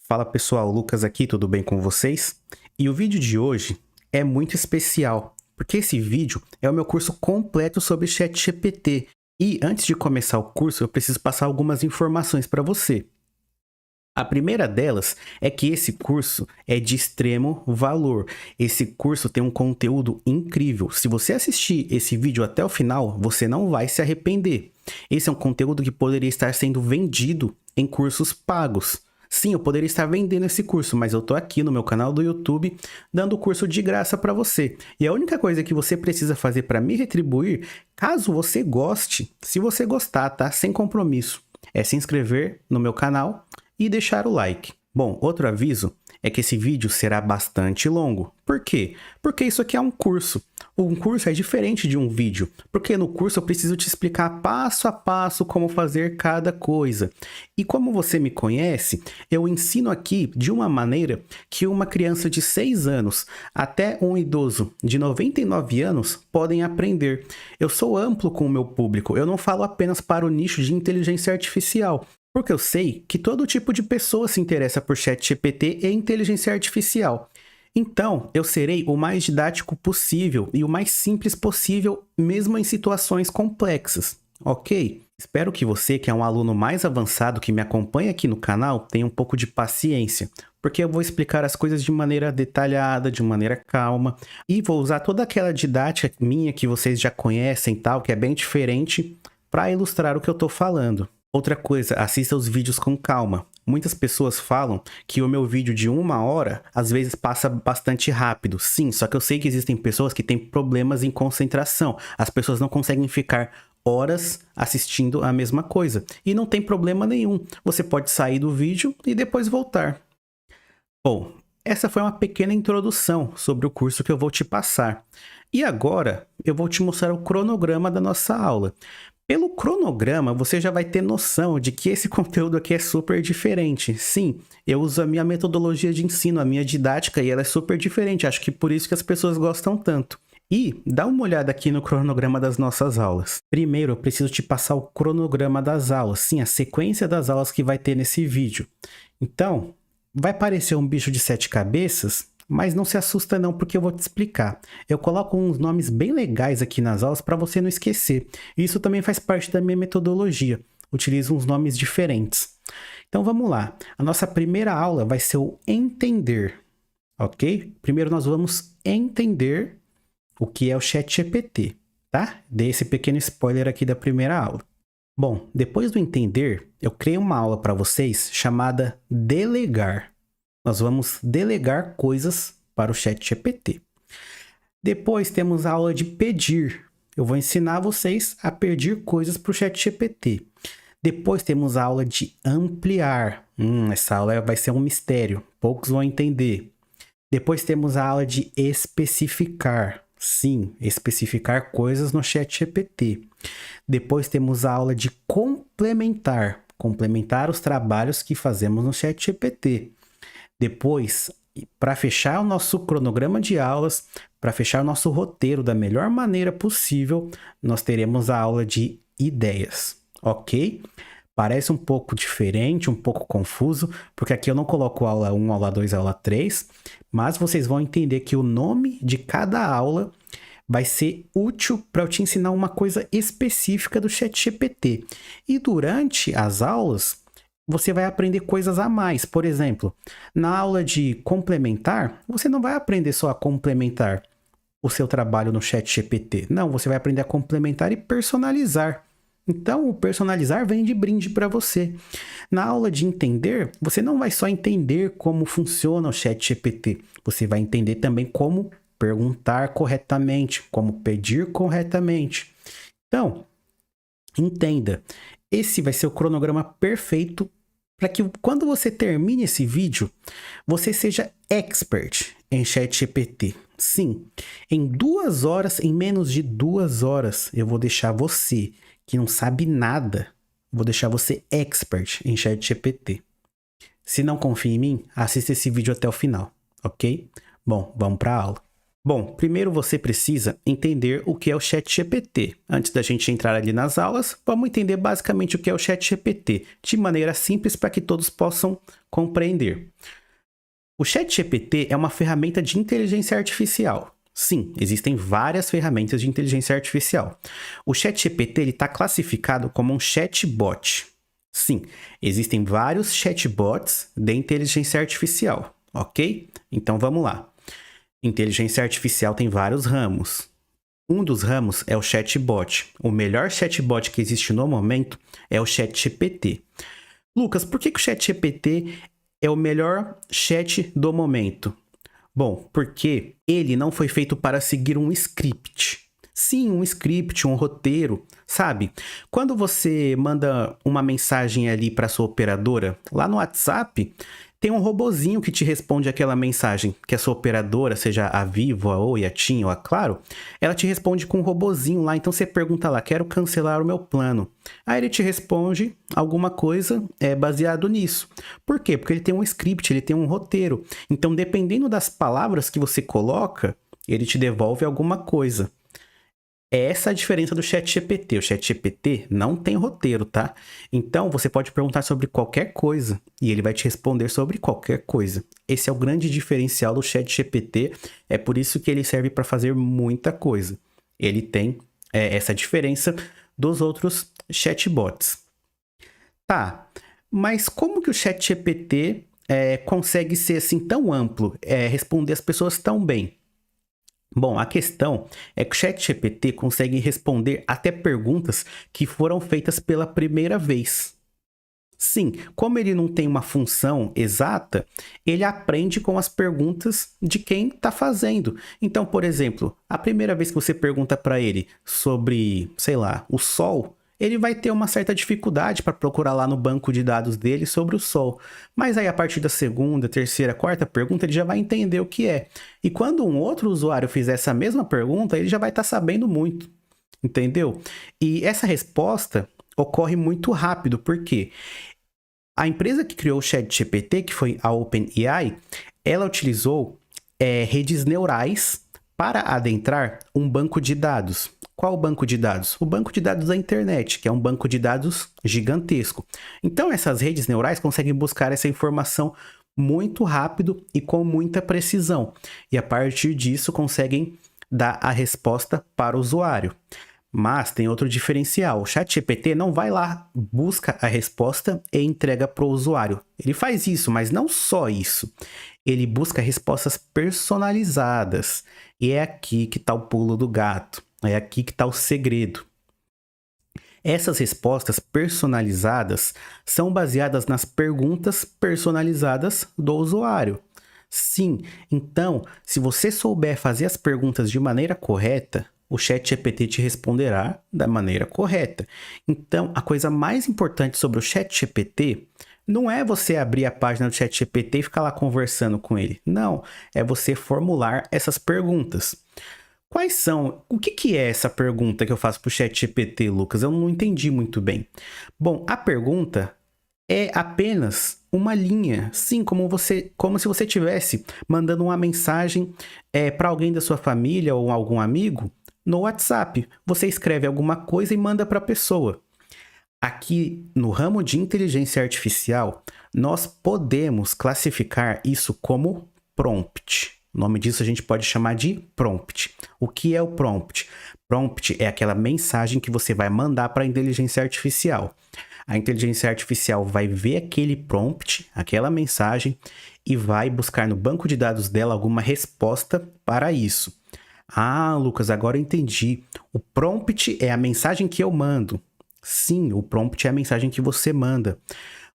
Fala pessoal, Lucas aqui, tudo bem com vocês? E o vídeo de hoje é muito especial, porque esse vídeo é o meu curso completo sobre ChatGPT. E antes de começar o curso, eu preciso passar algumas informações para você. A primeira delas é que esse curso é de extremo valor. Esse curso tem um conteúdo incrível. Se você assistir esse vídeo até o final, você não vai se arrepender. Esse é um conteúdo que poderia estar sendo vendido em cursos pagos. Sim, eu poderia estar vendendo esse curso, mas eu tô aqui no meu canal do YouTube dando o curso de graça para você. E a única coisa que você precisa fazer para me retribuir, caso você goste, se você gostar, tá? Sem compromisso, é se inscrever no meu canal e deixar o like. Bom, outro aviso é que esse vídeo será bastante longo. Por quê? Porque isso aqui é um curso. Um curso é diferente de um vídeo, porque no curso eu preciso te explicar passo a passo como fazer cada coisa. E como você me conhece, eu ensino aqui de uma maneira que uma criança de 6 anos até um idoso de 99 anos podem aprender. Eu sou amplo com o meu público, eu não falo apenas para o nicho de inteligência artificial. Porque eu sei que todo tipo de pessoa se interessa por ChatGPT e inteligência artificial. Então, eu serei o mais didático possível e o mais simples possível, mesmo em situações complexas, ok? Espero que você, que é um aluno mais avançado que me acompanha aqui no canal, tenha um pouco de paciência, porque eu vou explicar as coisas de maneira detalhada, de maneira calma, e vou usar toda aquela didática minha que vocês já conhecem, tal, que é bem diferente, para ilustrar o que eu estou falando. Outra coisa, assista os vídeos com calma. Muitas pessoas falam que o meu vídeo de 1 hora, às vezes passa bastante rápido. Sim, só que eu sei que existem pessoas que têm problemas em concentração. As pessoas não conseguem ficar horas assistindo a mesma coisa. E não tem problema nenhum. Você pode sair do vídeo e depois voltar. Bom, essa foi uma pequena introdução sobre o curso que eu vou te passar. E agora eu vou te mostrar o cronograma da nossa aula. Pelo cronograma, você já vai ter noção de que esse conteúdo aqui é super diferente. Sim, eu uso a minha metodologia de ensino, a minha didática, e ela é super diferente. Acho que por isso que as pessoas gostam tanto. E dá uma olhada aqui no cronograma das nossas aulas. Primeiro, eu preciso te passar o cronograma das aulas. Sim, a sequência das aulas que vai ter nesse vídeo. Então, vai parecer um bicho de 7 cabeças, mas não se assusta não, porque eu vou te explicar. Eu coloco uns nomes bem legais aqui nas aulas para você não esquecer. Isso também faz parte da minha metodologia. Utilizo uns nomes diferentes. Então vamos lá. A nossa primeira aula vai ser o entender, ok? Primeiro nós vamos entender o que é o ChatGPT, tá? Dei esse pequeno spoiler aqui da primeira aula. Bom, depois do entender, eu criei uma aula para vocês chamada delegar. Nós vamos delegar coisas para o ChatGPT. Depois temos a aula de pedir. Eu vou ensinar vocês a pedir coisas para o ChatGPT. Depois temos a aula de ampliar. Essa aula vai ser um mistério, poucos vão entender. Depois temos a aula de especificar. Sim, especificar coisas no ChatGPT. Depois temos a aula de complementar. Complementar os trabalhos que fazemos no ChatGPT. Depois, para fechar o nosso cronograma de aulas, para fechar o nosso roteiro da melhor maneira possível, nós teremos a aula de ideias, ok? Parece um pouco diferente, um pouco confuso, porque aqui eu não coloco aula 1, aula 2, aula 3, mas vocês vão entender que o nome de cada aula vai ser útil para eu te ensinar uma coisa específica do ChatGPT. E durante as aulas, você vai aprender coisas a mais. Por exemplo, na aula de complementar, você não vai aprender só a complementar o seu trabalho no ChatGPT. Não, você vai aprender a complementar e personalizar. Então, o personalizar vem de brinde para você. Na aula de entender, você não vai só entender como funciona o ChatGPT. Você vai entender também como perguntar corretamente, como pedir corretamente. Então, entenda. Esse vai ser o cronograma perfeito para que quando você termine esse vídeo, você seja expert em ChatGPT. Sim, em 2 horas, em menos de 2 horas, eu vou deixar você, que não sabe nada, vou deixar você expert em ChatGPT. Se não confia em mim, assista esse vídeo até o final, ok? Bom, vamos para a aula. Bom, primeiro você precisa entender o que é o ChatGPT. Antes da gente entrar ali nas aulas, vamos entender basicamente o que é o ChatGPT, de maneira simples para que todos possam compreender. O ChatGPT é uma ferramenta de inteligência artificial. Sim, existem várias ferramentas de inteligência artificial. O ChatGPT está classificado como um chatbot. Sim, existem vários chatbots de inteligência artificial, ok? Então vamos lá. Inteligência artificial tem vários ramos. Um dos ramos é o chatbot. O melhor chatbot que existe no momento é o ChatGPT. Lucas, por que o ChatGPT é o melhor chat do momento? Bom, porque ele não foi feito para seguir um script. Sim, um script, um roteiro, sabe? Quando você manda uma mensagem ali para sua operadora, lá no WhatsApp, tem um robozinho que te responde aquela mensagem, que a sua operadora, seja a Vivo, a Oi, a TIM ou a Claro, ela te responde com um robozinho lá, então você pergunta lá, quero cancelar o meu plano. Aí ele te responde alguma coisa baseado nisso. Por quê? Porque ele tem um script, ele tem um roteiro. Então, dependendo das palavras que você coloca, ele te devolve alguma coisa. É essa a diferença do ChatGPT. O ChatGPT não tem roteiro, tá? Então, você pode perguntar sobre qualquer coisa e ele vai te responder sobre qualquer coisa. Esse é o grande diferencial do ChatGPT. É por isso que ele serve para fazer muita coisa. Ele tem essa diferença dos outros chatbots. Tá, mas como que o ChatGPT consegue ser assim tão amplo, responder as pessoas tão bem? Bom, a questão é que o ChatGPT consegue responder até perguntas que foram feitas pela primeira vez. Sim, como ele não tem uma função exata, ele aprende com as perguntas de quem está fazendo. Então, por exemplo, a primeira vez que você pergunta para ele sobre, sei lá, o Sol, ele vai ter uma certa dificuldade para procurar lá no banco de dados dele sobre o Sol. Mas aí, a partir da segunda, terceira, quarta pergunta, ele já vai entender o que é. E quando um outro usuário fizer essa mesma pergunta, ele já vai estar sabendo muito. Entendeu? E essa resposta ocorre muito rápido, porque a empresa que criou o ChatGPT, que foi a OpenAI, ela utilizou redes neurais para adentrar um banco de dados. Qual o banco de dados? O banco de dados da internet, que é um banco de dados gigantesco. Então, essas redes neurais conseguem buscar essa informação muito rápido e com muita precisão. E a partir disso, conseguem dar a resposta para o usuário. Mas tem outro diferencial. O ChatGPT não vai lá, busca a resposta e entrega para o usuário. Ele faz isso, mas não só isso. Ele busca respostas personalizadas. E é aqui que está o pulo do gato. É aqui que está o segredo. Essas respostas personalizadas são baseadas nas perguntas personalizadas do usuário. Sim, então, se você souber fazer as perguntas de maneira correta, o ChatGPT te responderá da maneira correta. Então, a coisa mais importante sobre o ChatGPT não é você abrir a página do ChatGPT e ficar lá conversando com ele. Não, é você formular essas perguntas. Quais são? O que é essa pergunta que eu faço para o ChatGPT, Lucas? Eu não entendi muito bem. Bom, a pergunta é apenas uma linha, sim, como se você estivesse mandando uma mensagem para alguém da sua família ou algum amigo no WhatsApp. Você escreve alguma coisa e manda para a pessoa. Aqui no ramo de inteligência artificial, nós podemos classificar isso como prompt. O nome disso a gente pode chamar de prompt. O que é o prompt? Prompt é aquela mensagem que você vai mandar para a inteligência artificial. A inteligência artificial vai ver aquele prompt, aquela mensagem, e vai buscar no banco de dados dela alguma resposta para isso. Ah, Lucas, agora eu entendi. O prompt é a mensagem que eu mando. Sim, o prompt é a mensagem que você manda.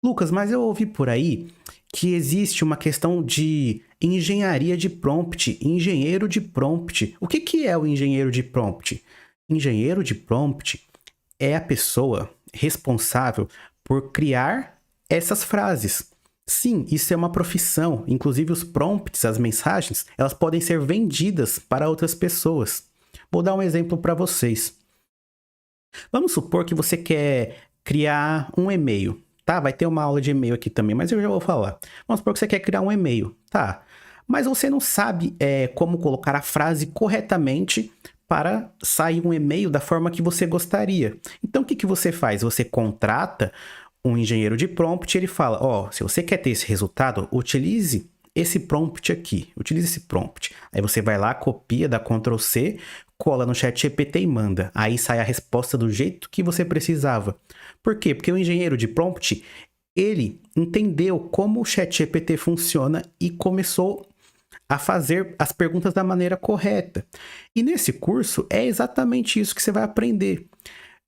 Lucas, mas eu ouvi por aí que existe uma questão de engenharia de prompt, engenheiro de prompt. O que é o engenheiro de prompt? Engenheiro de prompt é a pessoa responsável por criar essas frases. Sim, isso é uma profissão. Inclusive os prompts, as mensagens, elas podem ser vendidas para outras pessoas. Vou dar um exemplo para vocês. Vamos supor que você quer criar um e-mail, tá? Vai ter uma aula de e-mail aqui também, mas eu já vou falar. Vamos supor que você quer criar um e-mail, tá? mas você não sabe como colocar a frase corretamente para sair um e-mail da forma que você gostaria. Então, o que você faz? Você contrata um engenheiro de prompt e ele fala, ó, se você quer ter esse resultado, utilize esse prompt aqui, utilize esse prompt. Aí você vai lá, copia, dá Ctrl+C, cola no ChatGPT e manda. Aí sai a resposta do jeito que você precisava. Por quê? Porque o engenheiro de prompt, ele entendeu como o ChatGPT funciona e começou a fazer as perguntas da maneira correta. E nesse curso é exatamente isso que você vai aprender.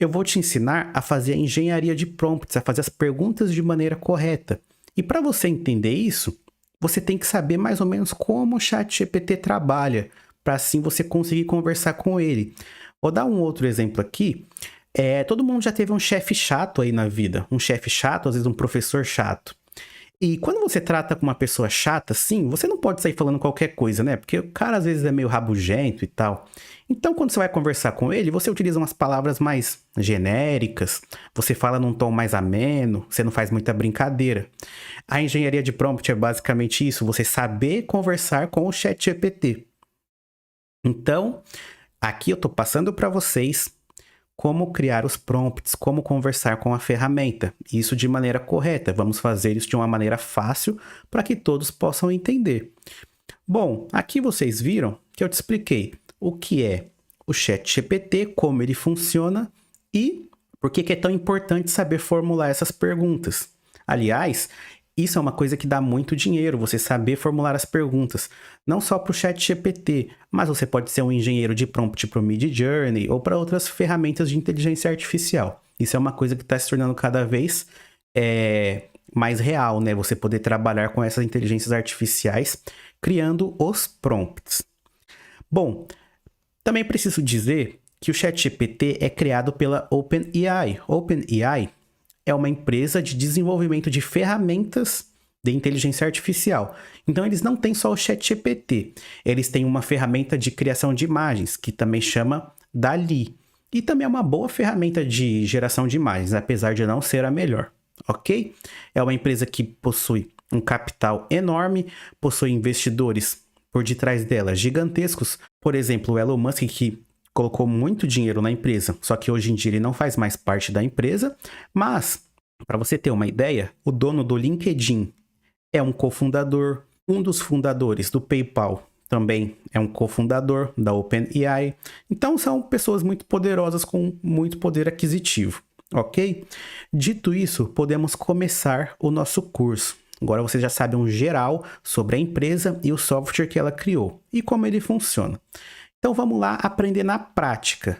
Eu vou te ensinar a fazer a engenharia de prompts, a fazer as perguntas de maneira correta. E para você entender isso, você tem que saber mais ou menos como o ChatGPT trabalha, para assim você conseguir conversar com ele. Vou dar um outro exemplo aqui. Todo mundo já teve um chefe chato aí na vida. Um chefe chato, às vezes um professor chato. E quando você trata com uma pessoa chata, assim, você não pode sair falando qualquer coisa, né? Porque o cara às vezes é meio rabugento e tal. Então, quando você vai conversar com ele, você utiliza umas palavras mais genéricas, você fala num tom mais ameno, você não faz muita brincadeira. A engenharia de prompt é basicamente isso, você saber conversar com o ChatGPT. Então, aqui eu tô passando para vocês como criar os prompts, como conversar com a ferramenta. Isso de maneira correta. Vamos fazer isso de uma maneira fácil para que todos possam entender. Bom, aqui vocês viram que eu te expliquei o que é o ChatGPT, como ele funciona e por que é tão importante saber formular essas perguntas. Aliás, isso é uma coisa que dá muito dinheiro, você saber formular as perguntas. Não só para o ChatGPT, mas você pode ser um engenheiro de prompt para o Midjourney ou para outras ferramentas de inteligência artificial. Isso é uma coisa que está se tornando cada vez mais real, né? Você poder trabalhar com essas inteligências artificiais criando os prompts. Bom, também preciso dizer que o ChatGPT é criado pela OpenAI. OpenAI é uma empresa de desenvolvimento de ferramentas de inteligência artificial. Então, eles não têm só o ChatGPT. Eles têm uma ferramenta de criação de imagens, que também chama DALL-E. E também é uma boa ferramenta de geração de imagens, apesar de não ser a melhor. Ok? É uma empresa que possui um capital enorme, possui investidores por detrás dela gigantescos. Por exemplo, o Elon Musk, que colocou muito dinheiro na empresa, só que hoje em dia ele não faz mais parte da empresa, mas, para você ter uma ideia, o dono do LinkedIn é um cofundador, um dos fundadores do PayPal também é um cofundador da OpenAI, então são pessoas muito poderosas com muito poder aquisitivo, ok? Dito isso, podemos começar o nosso curso. Agora você já sabe um geral sobre a empresa e o software que ela criou e como ele funciona. Então vamos lá aprender na prática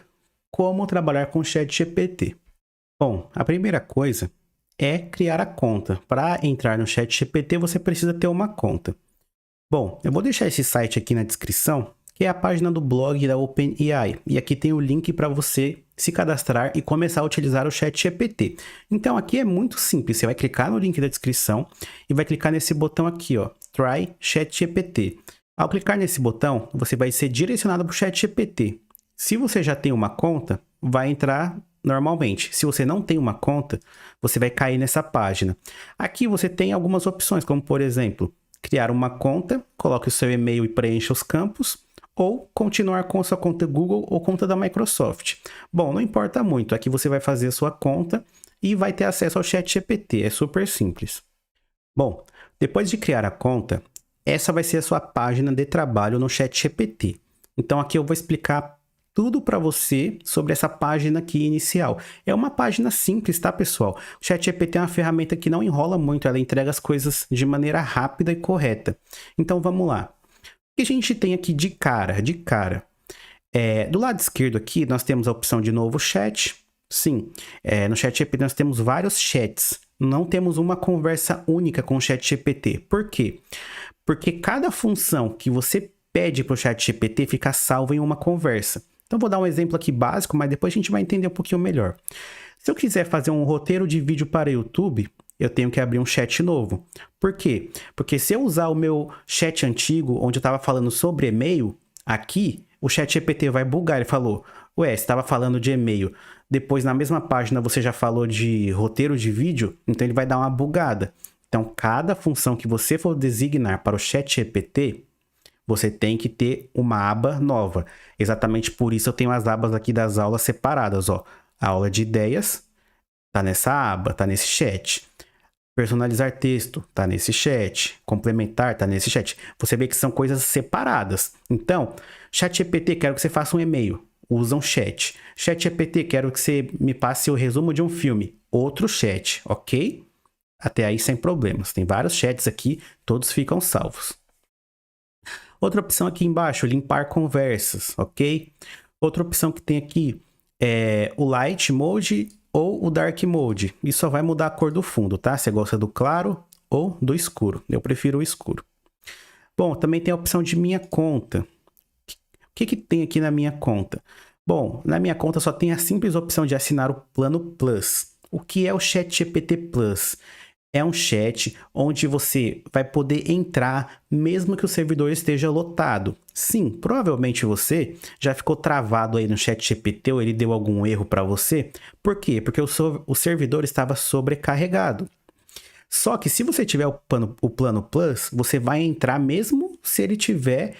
como trabalhar com o ChatGPT. Bom, a primeira coisa é criar a conta. Para entrar no ChatGPT você precisa ter uma conta. Bom, eu vou deixar esse site aqui na descrição, que é a página do blog da OpenAI. E aqui tem o link para você se cadastrar e começar a utilizar o ChatGPT. Então aqui é muito simples, você vai clicar no link da descrição e vai clicar nesse botão aqui, ó, Try ChatGPT. Ao clicar nesse botão, você vai ser direcionado para o ChatGPT. Se você já tem uma conta, vai entrar normalmente. Se você não tem uma conta, você vai cair nessa página. Aqui você tem algumas opções, como por exemplo, criar uma conta, coloque o seu e-mail e preencha os campos, ou continuar com a sua conta Google ou conta da Microsoft. Bom, não importa muito, aqui você vai fazer a sua conta e vai ter acesso ao ChatGPT, é super simples. Bom, depois de criar a conta, essa vai ser a sua página de trabalho no ChatGPT. Então aqui eu vou explicar tudo para você sobre essa página aqui inicial. É uma página simples, tá, pessoal? O ChatGPT é uma ferramenta que não enrola muito, ela entrega as coisas de maneira rápida e correta. Então vamos lá. O que a gente tem aqui de cara? Do lado esquerdo aqui nós temos a opção de novo chat. Sim, no ChatGPT nós temos vários chats. Não temos uma conversa única com o ChatGPT. Por quê? Porque cada função que você pede para o ChatGPT fica salva em uma conversa. Então vou dar um exemplo aqui básico, mas depois a gente vai entender um pouquinho melhor. Se eu quiser fazer um roteiro de vídeo para YouTube, eu tenho que abrir um chat novo. Por quê? Porque se eu usar o meu chat antigo, onde eu estava falando sobre e-mail, aqui o ChatGPT vai bugar. Ele falou, ué, você estava falando de e-mail, depois na mesma página você já falou de roteiro de vídeo, então ele vai dar uma bugada. Então, cada função que você for designar para o ChatGPT, você tem que ter uma aba nova. Exatamente por isso eu tenho as abas aqui das aulas separadas, ó. A aula de ideias tá nessa aba, tá nesse chat. Personalizar texto tá nesse chat. Complementar tá nesse chat. Você vê que são coisas separadas. Então, ChatGPT, quero que você faça um e-mail. Usa um chat. ChatGPT, quero que você me passe o resumo de um filme. Outro chat, ok? Até aí sem problemas. Tem vários chats aqui, todos ficam salvos. Outra opção aqui embaixo, limpar conversas, ok? Outra opção que tem aqui é o Light Mode ou o Dark Mode. Isso só vai mudar a cor do fundo, tá? Você gosta do claro ou do escuro. Eu prefiro o escuro. Bom, também tem a opção de minha conta. O que tem aqui na minha conta? Bom, na minha conta só tem a simples opção de assinar o plano Plus. O que é o ChatGPT Plus? É um chat onde você vai poder entrar mesmo que o servidor esteja lotado. Sim, provavelmente você já ficou travado aí no ChatGPT ou ele deu algum erro para você. Por quê? Porque o servidor estava sobrecarregado. Só que se você tiver o plano Plus, você vai entrar mesmo se ele tiver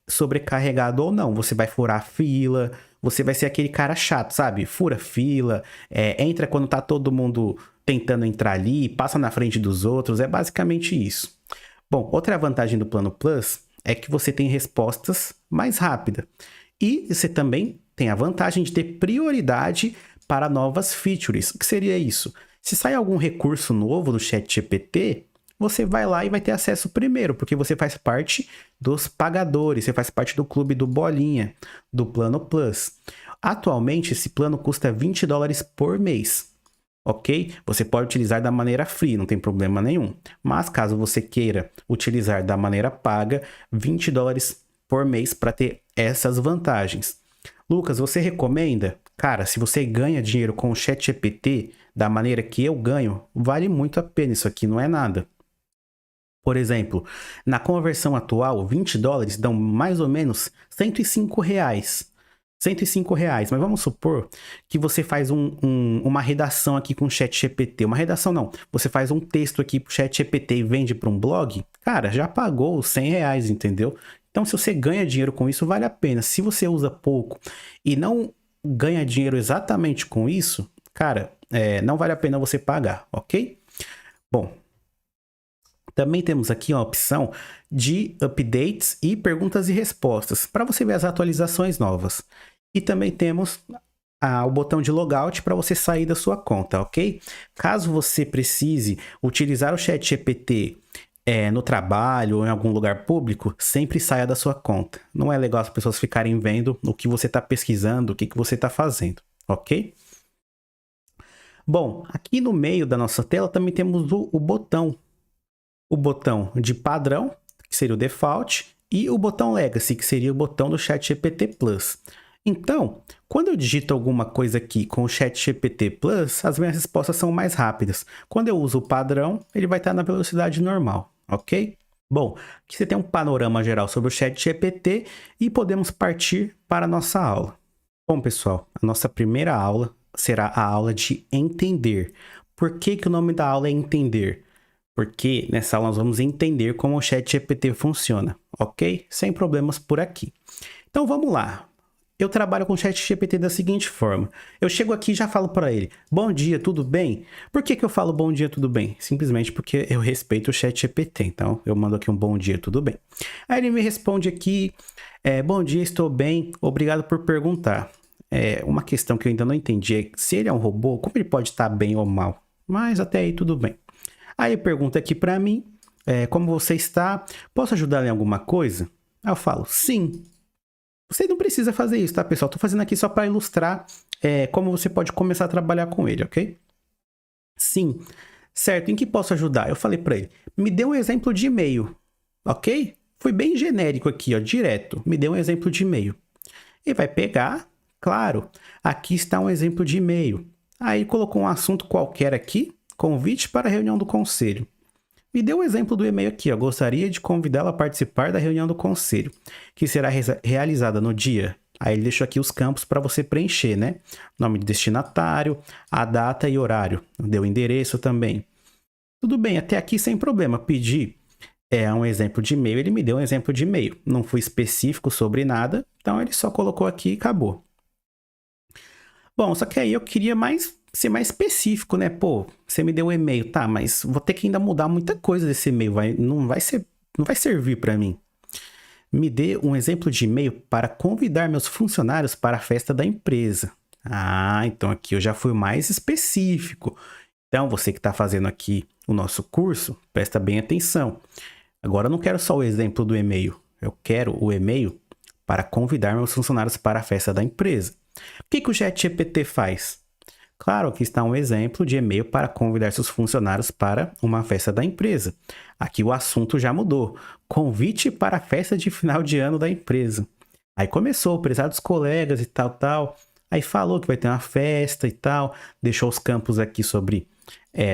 sobrecarregado ou não. Você vai furar a fila, você vai ser aquele cara chato, sabe? Fura fila, entra quando tá todo mundo tentando entrar ali, passa na frente dos outros, é basicamente isso. Bom, outra vantagem do plano Plus é que você tem respostas mais rápidas. E você também tem a vantagem de ter prioridade para novas features. O que seria isso? Se sai algum recurso novo do ChatGPT, você vai lá e vai ter acesso primeiro, porque você faz parte dos pagadores, você faz parte do clube do Bolinha, do plano Plus. Atualmente, esse plano custa $20 por mês. Ok? Você pode utilizar da maneira free, não tem problema nenhum. Mas caso você queira utilizar da maneira paga, $20 por mês para ter essas vantagens. Lucas, você recomenda? Cara, se você ganha dinheiro com o ChatGPT da maneira que eu ganho, vale muito a pena, isso aqui não é nada. Por exemplo, na conversão atual, $20 dão mais ou menos R$105. R$105, mas vamos supor que você faz uma redação aqui com o ChatGPT. Uma redação não, você faz um texto aqui pro ChatGPT e vende para um blog, cara, já pagou os R$100, entendeu? Então, se você ganha dinheiro com isso, vale a pena. Se você usa pouco e não ganha dinheiro exatamente com isso, cara, não vale a pena você pagar, ok? Bom, também temos aqui uma opção de updates e perguntas e respostas, para você ver as atualizações novas. E também temos o botão de logout para você sair da sua conta, ok? Caso você precise utilizar o ChatGPT no trabalho ou em algum lugar público, sempre saia da sua conta. Não é legal as pessoas ficarem vendo o que você está pesquisando, o que você está fazendo, ok? Bom, aqui no meio da nossa tela também temos o botão. O botão de padrão, que seria o default, e o botão Legacy, que seria o botão do ChatGPT Plus. Então, quando eu digito alguma coisa aqui com o ChatGPT Plus, as minhas respostas são mais rápidas. Quando eu uso o padrão, ele vai estar na velocidade normal, ok? Bom, aqui você tem um panorama geral sobre o ChatGPT e podemos partir para a nossa aula. Bom, pessoal, a nossa primeira aula será a aula de entender. Por que o nome da aula é entender? Porque nessa aula nós vamos entender como o ChatGPT funciona, ok? Sem problemas por aqui. Então vamos lá. Eu trabalho com o ChatGPT da seguinte forma. Eu chego aqui e já falo para ele, bom dia, tudo bem? Por que eu falo bom dia, tudo bem? Simplesmente porque eu respeito o ChatGPT. Então eu mando aqui um bom dia, tudo bem? Aí ele me responde aqui, bom dia, estou bem, obrigado por perguntar. Uma questão que eu ainda não entendi é se ele é um robô, como ele pode estar bem ou mal? Mas até aí tudo bem. Aí pergunta aqui para mim, como você está? Posso ajudar em alguma coisa? Aí eu falo, sim. Você não precisa fazer isso, tá, pessoal? Tô fazendo aqui só para ilustrar como você pode começar a trabalhar com ele, ok? Sim. Certo, em que posso ajudar? Eu falei para ele, me dê um exemplo de e-mail, ok? Fui bem genérico aqui, ó, direto. Me dê um exemplo de e-mail. Ele vai pegar, claro, aqui está um exemplo de e-mail. Aí colocou um assunto qualquer aqui, convite para a reunião do conselho. Me deu um exemplo do e-mail aqui, ó. Gostaria de convidá-la a participar da reunião do conselho, que será realizada no dia. Aí ele deixou aqui os campos para você preencher, né? Nome de destinatário, a data e horário. Deu endereço também. Tudo bem, até aqui sem problema. Pedi É um exemplo de e-mail, ele me deu um exemplo de e-mail. Não fui específico sobre nada, então ele só colocou aqui e acabou. Bom, só que aí eu queria ser mais específico, né? Pô, você me deu um e-mail, tá, mas vou ter que ainda mudar muita coisa desse e-mail, não vai servir para mim. Me dê um exemplo de e-mail para convidar meus funcionários para a festa da empresa. Ah, então aqui eu já fui mais específico. Então, você que está fazendo aqui o nosso curso, presta bem atenção. Agora eu não quero só o exemplo do e-mail. Eu quero o e-mail para convidar meus funcionários para a festa da empresa. O que o ChatGPT faz? Claro, aqui está um exemplo de e-mail para convidar seus funcionários para uma festa da empresa. Aqui o assunto já mudou. Convite para a festa de final de ano da empresa. Aí começou, prezados colegas e tal. Aí falou que vai ter uma festa e tal. Deixou os campos aqui sobre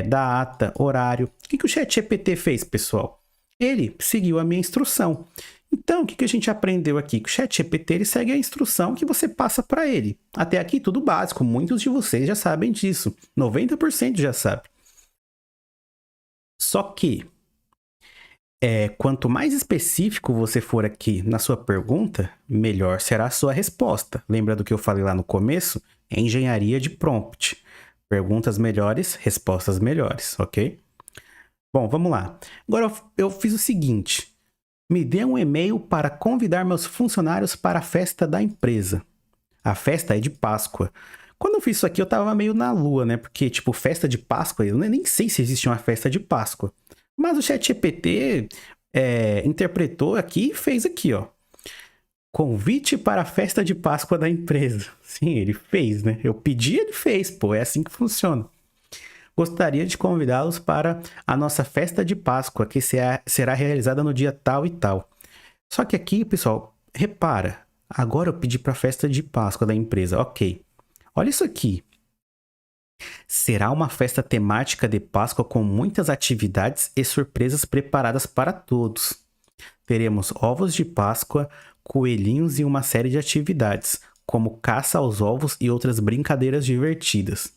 data, horário. O que o ChatGPT fez, pessoal? Ele seguiu a minha instrução. Então, o que a gente aprendeu aqui? Que o ChatGPT ele segue a instrução que você passa para ele. Até aqui tudo básico, muitos de vocês já sabem disso. 90% já sabe. Só que, quanto mais específico você for aqui na sua pergunta, melhor será a sua resposta. Lembra do que eu falei lá no começo? É engenharia de prompt. Perguntas melhores, respostas melhores, ok? Bom, vamos lá. Agora eu fiz o seguinte. Me dê um e-mail para convidar meus funcionários para a festa da empresa. A festa é de Páscoa. Quando eu fiz isso aqui, eu tava meio na lua, né? Porque, tipo, festa de Páscoa, eu nem sei se existe uma festa de Páscoa. Mas o ChatGPT interpretou aqui e fez aqui, ó. Convite para a festa de Páscoa da empresa. Sim, ele fez, né? Eu pedi, ele fez, pô. É assim que funciona. Gostaria de convidá-los para a nossa festa de Páscoa, que será realizada no dia tal e tal. Só que aqui, pessoal, repara. Agora eu pedi para a festa de Páscoa da empresa. Ok. Olha isso aqui. Será uma festa temática de Páscoa com muitas atividades e surpresas preparadas para todos. Teremos ovos de Páscoa, coelhinhos e uma série de atividades, como caça aos ovos e outras brincadeiras divertidas.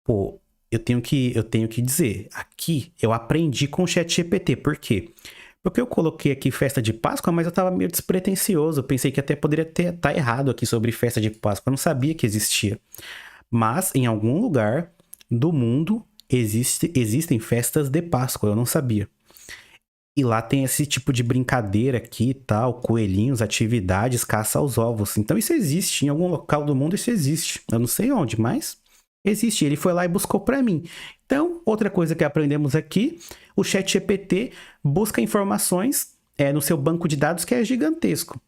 Pô, eu tenho que dizer, aqui eu aprendi com o ChatGPT. Por quê? Porque eu coloquei aqui festa de Páscoa, mas eu tava meio despretensioso. Eu pensei que até poderia estar errado aqui sobre festa de Páscoa. Eu não sabia que existia. Mas em algum lugar do mundo existem festas de Páscoa. Eu não sabia. E lá tem esse tipo de brincadeira aqui e tal, coelhinhos, atividades, caça aos ovos. Então isso existe, em algum local do mundo isso existe. Eu não sei onde, mas existe. Ele foi lá e buscou para mim. Então, outra coisa que aprendemos aqui, o ChatGPT busca informações no seu banco de dados que é gigantesco.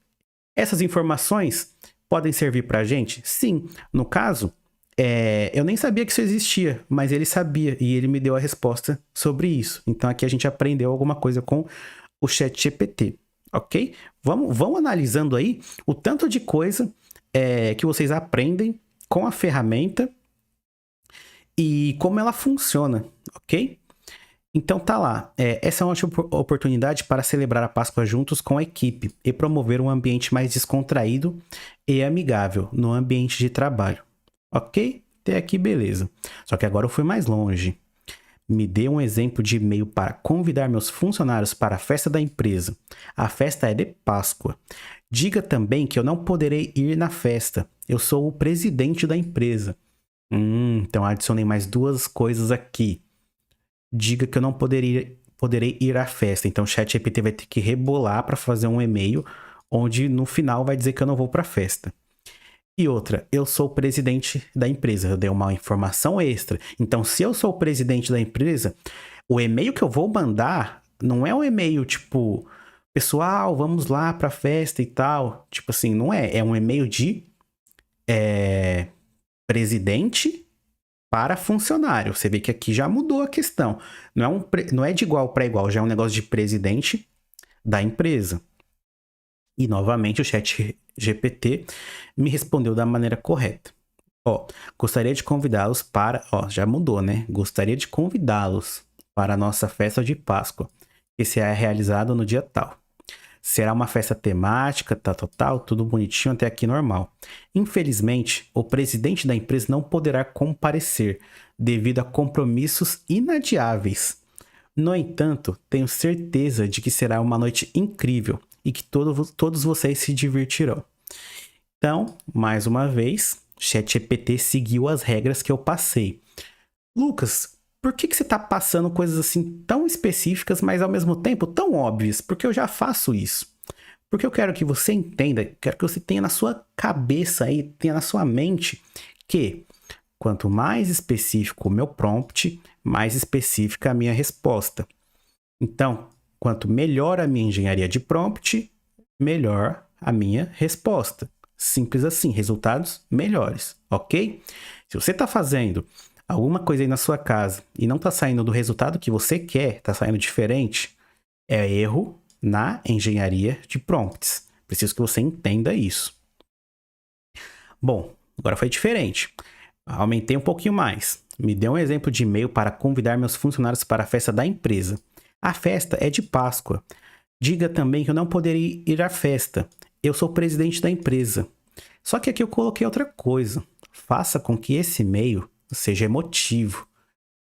Essas informações podem servir para a gente? Sim. No caso, eu nem sabia que isso existia, mas ele sabia e ele me deu a resposta sobre isso. Então aqui a gente aprendeu alguma coisa com o ChatGPT, ok? Vão analisando aí o tanto de coisa que vocês aprendem com a ferramenta e como ela funciona, ok? Então tá lá, essa é uma ótima oportunidade para celebrar a Páscoa juntos com a equipe e promover um ambiente mais descontraído e amigável no ambiente de trabalho. Ok? Até aqui beleza. Só que agora eu fui mais longe. Me dê um exemplo de e-mail para convidar meus funcionários para a festa da empresa. A festa é de Páscoa. Diga também que eu não poderei ir na festa. Eu sou o presidente da empresa. Então adicionei mais duas coisas aqui. Diga que eu não poderei ir à festa. Então o ChatGPT vai ter que rebolar para fazer um e-mail onde no final vai dizer que eu não vou para a festa. E outra, eu sou o presidente da empresa. Eu dei uma informação extra. Então, se eu sou o presidente da empresa, o e-mail que eu vou mandar não é um e-mail tipo, pessoal, vamos lá pra festa e tal. Tipo assim, não é. É um e-mail de presidente para funcionário. Você vê que aqui já mudou a questão. Não é de igual para igual, já é um negócio de presidente da empresa. E novamente o ChatGPT me respondeu da maneira correta. Gostaria de convidá-los para... já mudou, né? Gostaria de convidá-los para a nossa festa de Páscoa, que será realizada no dia tal. Será uma festa temática, tal, tudo bonitinho até aqui normal. Infelizmente, o presidente da empresa não poderá comparecer devido a compromissos inadiáveis. No entanto, tenho certeza de que será uma noite incrível e que todos vocês se divertirão. Então, mais uma vez, ChatGPT seguiu as regras que eu passei. Lucas, por que você está passando coisas assim tão específicas, mas ao mesmo tempo tão óbvias? Porque eu já faço isso. Porque eu quero que você entenda, quero que você tenha na sua cabeça aí, tenha na sua mente que quanto mais específico o meu prompt, mais específica a minha resposta. Então, quanto melhor a minha engenharia de prompt, melhor a minha resposta. Simples assim, resultados melhores, ok? Se você está fazendo alguma coisa aí na sua casa e não está saindo do resultado que você quer, está saindo diferente, é erro na engenharia de prompts. Preciso que você entenda isso. Bom, agora foi diferente. Aumentei um pouquinho mais. Me dê um exemplo de e-mail para convidar meus funcionários para a festa da empresa. A festa é de Páscoa. Diga também que eu não poderia ir à festa. Eu sou o presidente da empresa. Só que aqui eu coloquei outra coisa. Faça com que esse e-mail seja emotivo.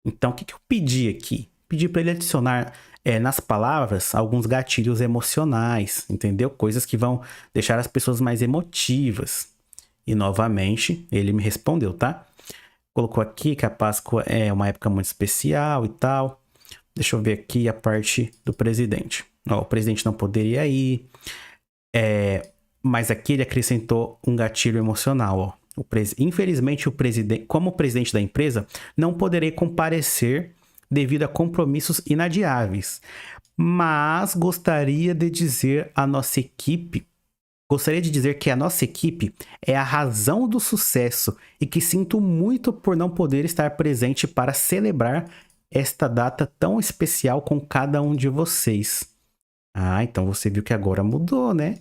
Então, o que eu pedi aqui? Pedi para ele adicionar nas palavras alguns gatilhos emocionais, entendeu? Coisas que vão deixar as pessoas mais emotivas. E novamente, ele me respondeu, tá? Colocou aqui que a Páscoa é uma época muito especial e tal. Deixa eu ver aqui a parte do presidente. Ó, o presidente não poderia ir. Mas aqui ele acrescentou um gatilho emocional. Ó. Infelizmente, como presidente da empresa, não poderei comparecer devido a compromissos inadiáveis. Mas gostaria de dizer que a nossa equipe é a razão do sucesso e que sinto muito por não poder estar presente para celebrar esta data tão especial com cada um de vocês. Ah, então você viu que agora mudou, né?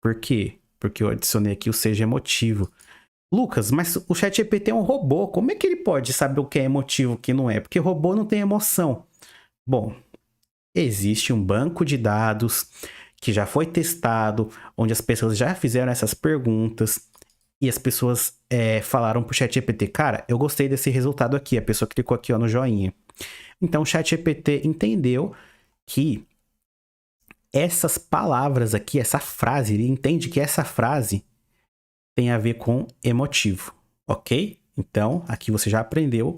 Por quê? Porque eu adicionei aqui o seja emotivo. Lucas, mas o ChatGPT é um robô. Como é que ele pode saber o que é emotivo e o que não é? Porque robô não tem emoção. Bom, existe um banco de dados que já foi testado, onde as pessoas já fizeram essas perguntas e as pessoas falaram pro ChatGPT, cara, eu gostei desse resultado aqui. A pessoa clicou aqui ó, no joinha. Então o ChatGPT entendeu que essas palavras aqui, essa frase, ele entende que essa frase tem a ver com emotivo, ok? Então, aqui você já aprendeu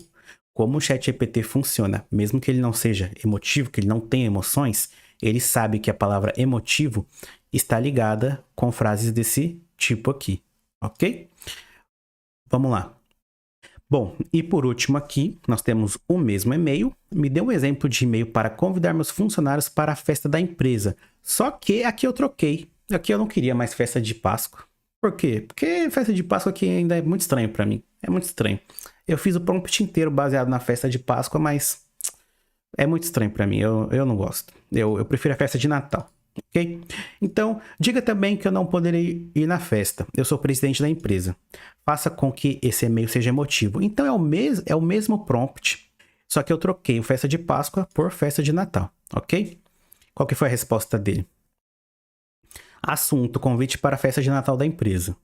como o ChatGPT funciona. Mesmo que ele não seja emotivo, que ele não tenha emoções, ele sabe que a palavra emotivo está ligada com frases desse tipo aqui, ok? Vamos lá. Bom, e por último aqui, nós temos o mesmo e-mail. Me dê um exemplo de e-mail para convidar meus funcionários para a festa da empresa. Só que aqui eu troquei. Aqui eu não queria mais festa de Páscoa. Por quê? Porque festa de Páscoa aqui ainda é muito estranho para mim. É muito estranho. Eu fiz o prompt inteiro baseado na festa de Páscoa, mas é muito estranho para mim. Eu não gosto. Eu prefiro a festa de Natal. Ok? Então, diga também que eu não poderei ir na festa. Eu sou o presidente da empresa. Faça com que esse e-mail seja emotivo. Então, é o mesmo prompt, só que eu troquei o festa de Páscoa por festa de Natal, ok? Qual que foi a resposta dele? Assunto: convite para a festa de Natal da empresa.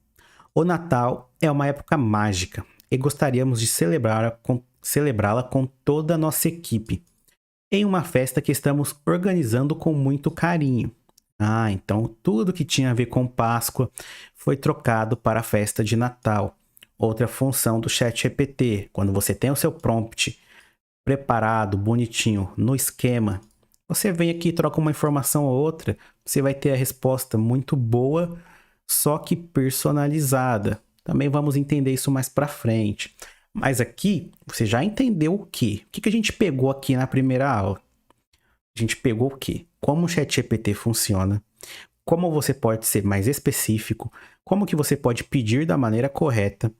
O Natal é uma época mágica e gostaríamos de celebrá-la com toda a nossa equipe, em uma festa que estamos organizando com muito carinho. Ah, então tudo que tinha a ver com Páscoa foi trocado para a festa de Natal. Outra função do ChatGPT, quando você tem o seu prompt preparado, bonitinho, no esquema, você vem aqui e troca uma informação ou outra, você vai ter a resposta muito boa, só que personalizada. Também vamos entender isso mais para frente. Mas aqui, você já entendeu o quê? O que a gente pegou aqui na primeira aula? A gente pegou o quê? Como o ChatGPT funciona, como você pode ser mais específico, como que você pode pedir da maneira correta,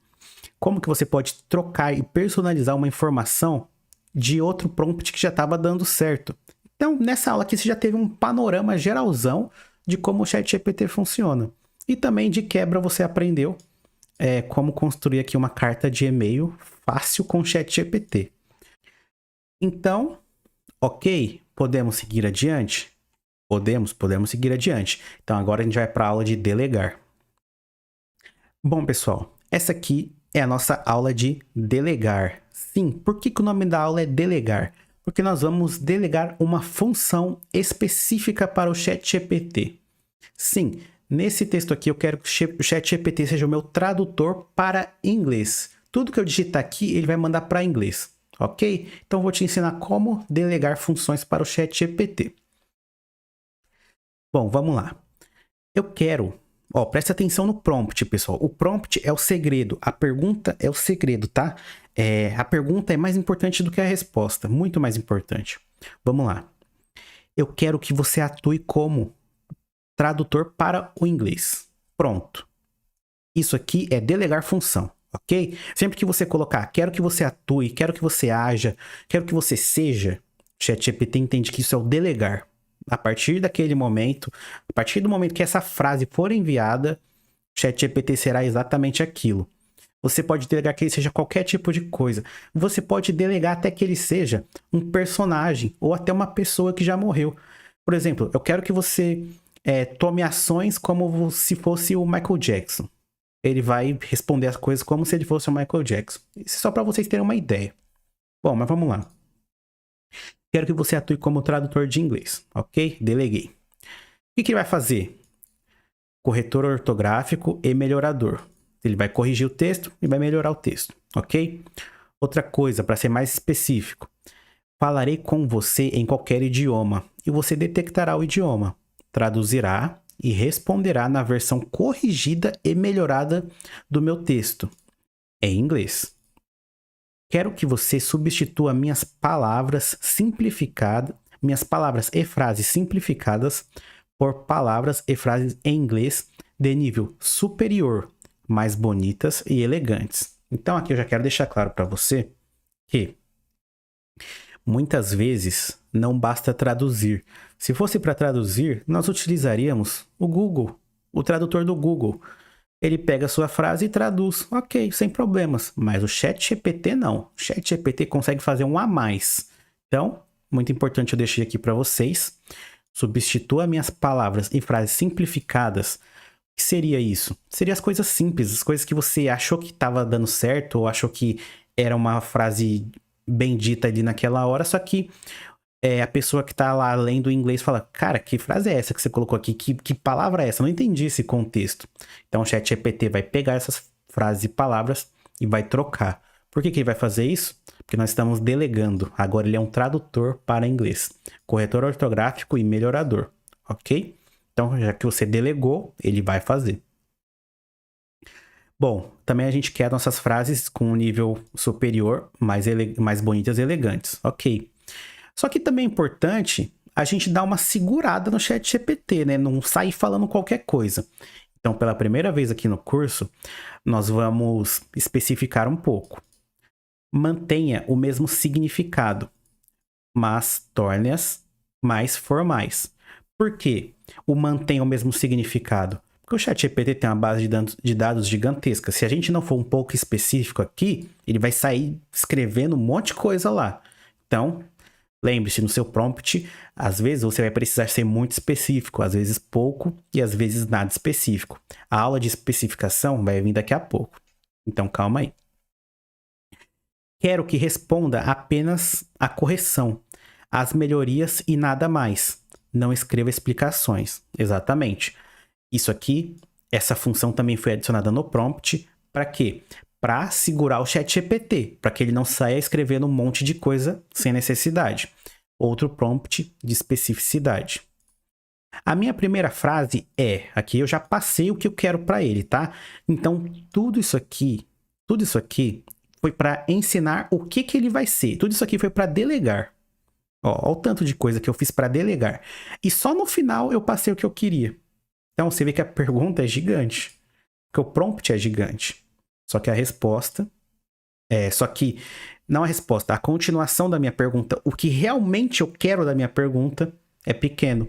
como que você pode trocar e personalizar uma informação de outro prompt que já estava dando certo. Então, nessa aula aqui, você já teve um panorama geralzão de como o ChatGPT funciona. E também, de quebra, você aprendeu como construir aqui uma carta de e-mail fácil com o ChatGPT. Então, ok? Podemos seguir adiante? Podemos seguir adiante. Então, agora a gente vai para a aula de delegar. Bom, pessoal, essa aqui é a nossa aula de delegar. Sim, por que o nome da aula é delegar? Porque nós vamos delegar uma função específica para o ChatGPT. Sim, nesse texto aqui eu quero que o ChatGPT seja o meu tradutor para inglês. Tudo que eu digitar aqui, ele vai mandar para inglês, ok? Então eu vou te ensinar como delegar funções para o ChatGPT. Bom, vamos lá. Eu quero... presta atenção no prompt, pessoal. O prompt é o segredo. A pergunta é o segredo, tá? A pergunta é mais importante do que a resposta. Muito mais importante. Vamos lá. Eu quero que você atue como tradutor para o inglês. Pronto. Isso aqui é delegar função, ok? Sempre que você colocar, quero que você atue, quero que você haja, quero que você seja, o ChatGPT entende que isso é o delegar. A partir daquele momento, a partir do momento que essa frase for enviada, o ChatGPT será exatamente aquilo. Você pode delegar que ele seja qualquer tipo de coisa. Você pode delegar até que ele seja um personagem ou até uma pessoa que já morreu. Por exemplo, eu quero que você tome ações como se fosse o Michael Jackson. Ele vai responder as coisas como se ele fosse o Michael Jackson. Isso é só para vocês terem uma ideia. Bom, mas vamos lá. Quero que você atue como tradutor de inglês, ok? Deleguei. O que ele vai fazer? Corretor ortográfico e melhorador. Ele vai corrigir o texto e vai melhorar o texto, ok? Outra coisa, para ser mais específico. Falarei com você em qualquer idioma e você detectará o idioma, traduzirá e responderá na versão corrigida e melhorada do meu texto, em inglês. Quero que você substitua minhas palavras simplificadas, minhas palavras e frases simplificadas por palavras e frases em inglês de nível superior, mais bonitas e elegantes. Então aqui eu já quero deixar claro para você que muitas vezes não basta traduzir. Se fosse para traduzir, nós utilizaríamos o Google, o tradutor do Google. Ele pega a sua frase e traduz. Ok, sem problemas. Mas o ChatGPT não. O ChatGPT consegue fazer um a mais. Então, muito importante eu deixei aqui para vocês. Substitua minhas palavras em frases simplificadas. O que seria isso? Seria as coisas simples, as coisas que você achou que estava dando certo ou achou que era uma frase bem dita ali naquela hora, só que a pessoa que tá lá lendo o inglês fala, cara, que frase é essa que você colocou aqui? Que palavra é essa? Eu não entendi esse contexto. Então o ChatGPT vai pegar essas frases e palavras e vai trocar. Por que ele vai fazer isso? Porque nós estamos delegando. Agora ele é um tradutor para inglês. Corretor ortográfico e melhorador. Ok? Então, já que você delegou, ele vai fazer. Bom, também a gente quer nossas frases com um nível superior, mais bonitas e elegantes. Ok. Só que também é importante a gente dar uma segurada no ChatGPT, né? Não sair falando qualquer coisa. Então, pela primeira vez aqui no curso, nós vamos especificar um pouco. Mantenha o mesmo significado, mas torne-as mais formais. Por quê? O mantenha o mesmo significado? Porque o ChatGPT tem uma base de dados gigantesca. Se a gente não for um pouco específico aqui, ele vai sair escrevendo um monte de coisa lá. Então, lembre-se, no seu prompt, às vezes você vai precisar ser muito específico, às vezes pouco e às vezes nada específico. A aula de especificação vai vir daqui a pouco. Então, calma aí. Quero que responda apenas a correção, as melhorias e nada mais. Não escreva explicações. Exatamente. Isso aqui, essa função também foi adicionada no prompt. Para quê? Para segurar o ChatGPT, para que ele não saia escrevendo um monte de coisa sem necessidade. Outro prompt de especificidade. A minha primeira frase aqui eu já passei o que eu quero para ele, tá? Então, tudo isso aqui foi para ensinar o que ele vai ser. Tudo isso aqui foi para delegar. Ó, o tanto de coisa que eu fiz para delegar. E só no final eu passei o que eu queria. Então, você vê que a pergunta é gigante. Porque o prompt é gigante. Só que a resposta... não a resposta, a continuação da minha pergunta, o que realmente eu quero da minha pergunta é pequeno.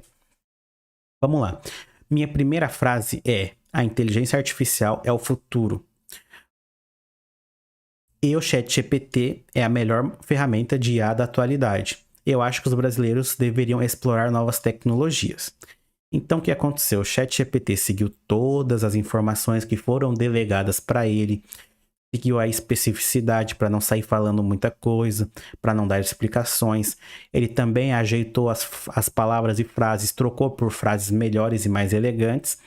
Vamos lá. Minha primeira frase é: a inteligência artificial é o futuro. E o ChatGPT é a melhor ferramenta de IA da atualidade. Eu acho que os brasileiros deveriam explorar novas tecnologias. Então, o que aconteceu? O ChatGPT seguiu todas as informações que foram delegadas para ele, seguiu a especificidade para não sair falando muita coisa, para não dar explicações. Ele também ajeitou as palavras e frases, trocou por frases melhores e mais elegantes.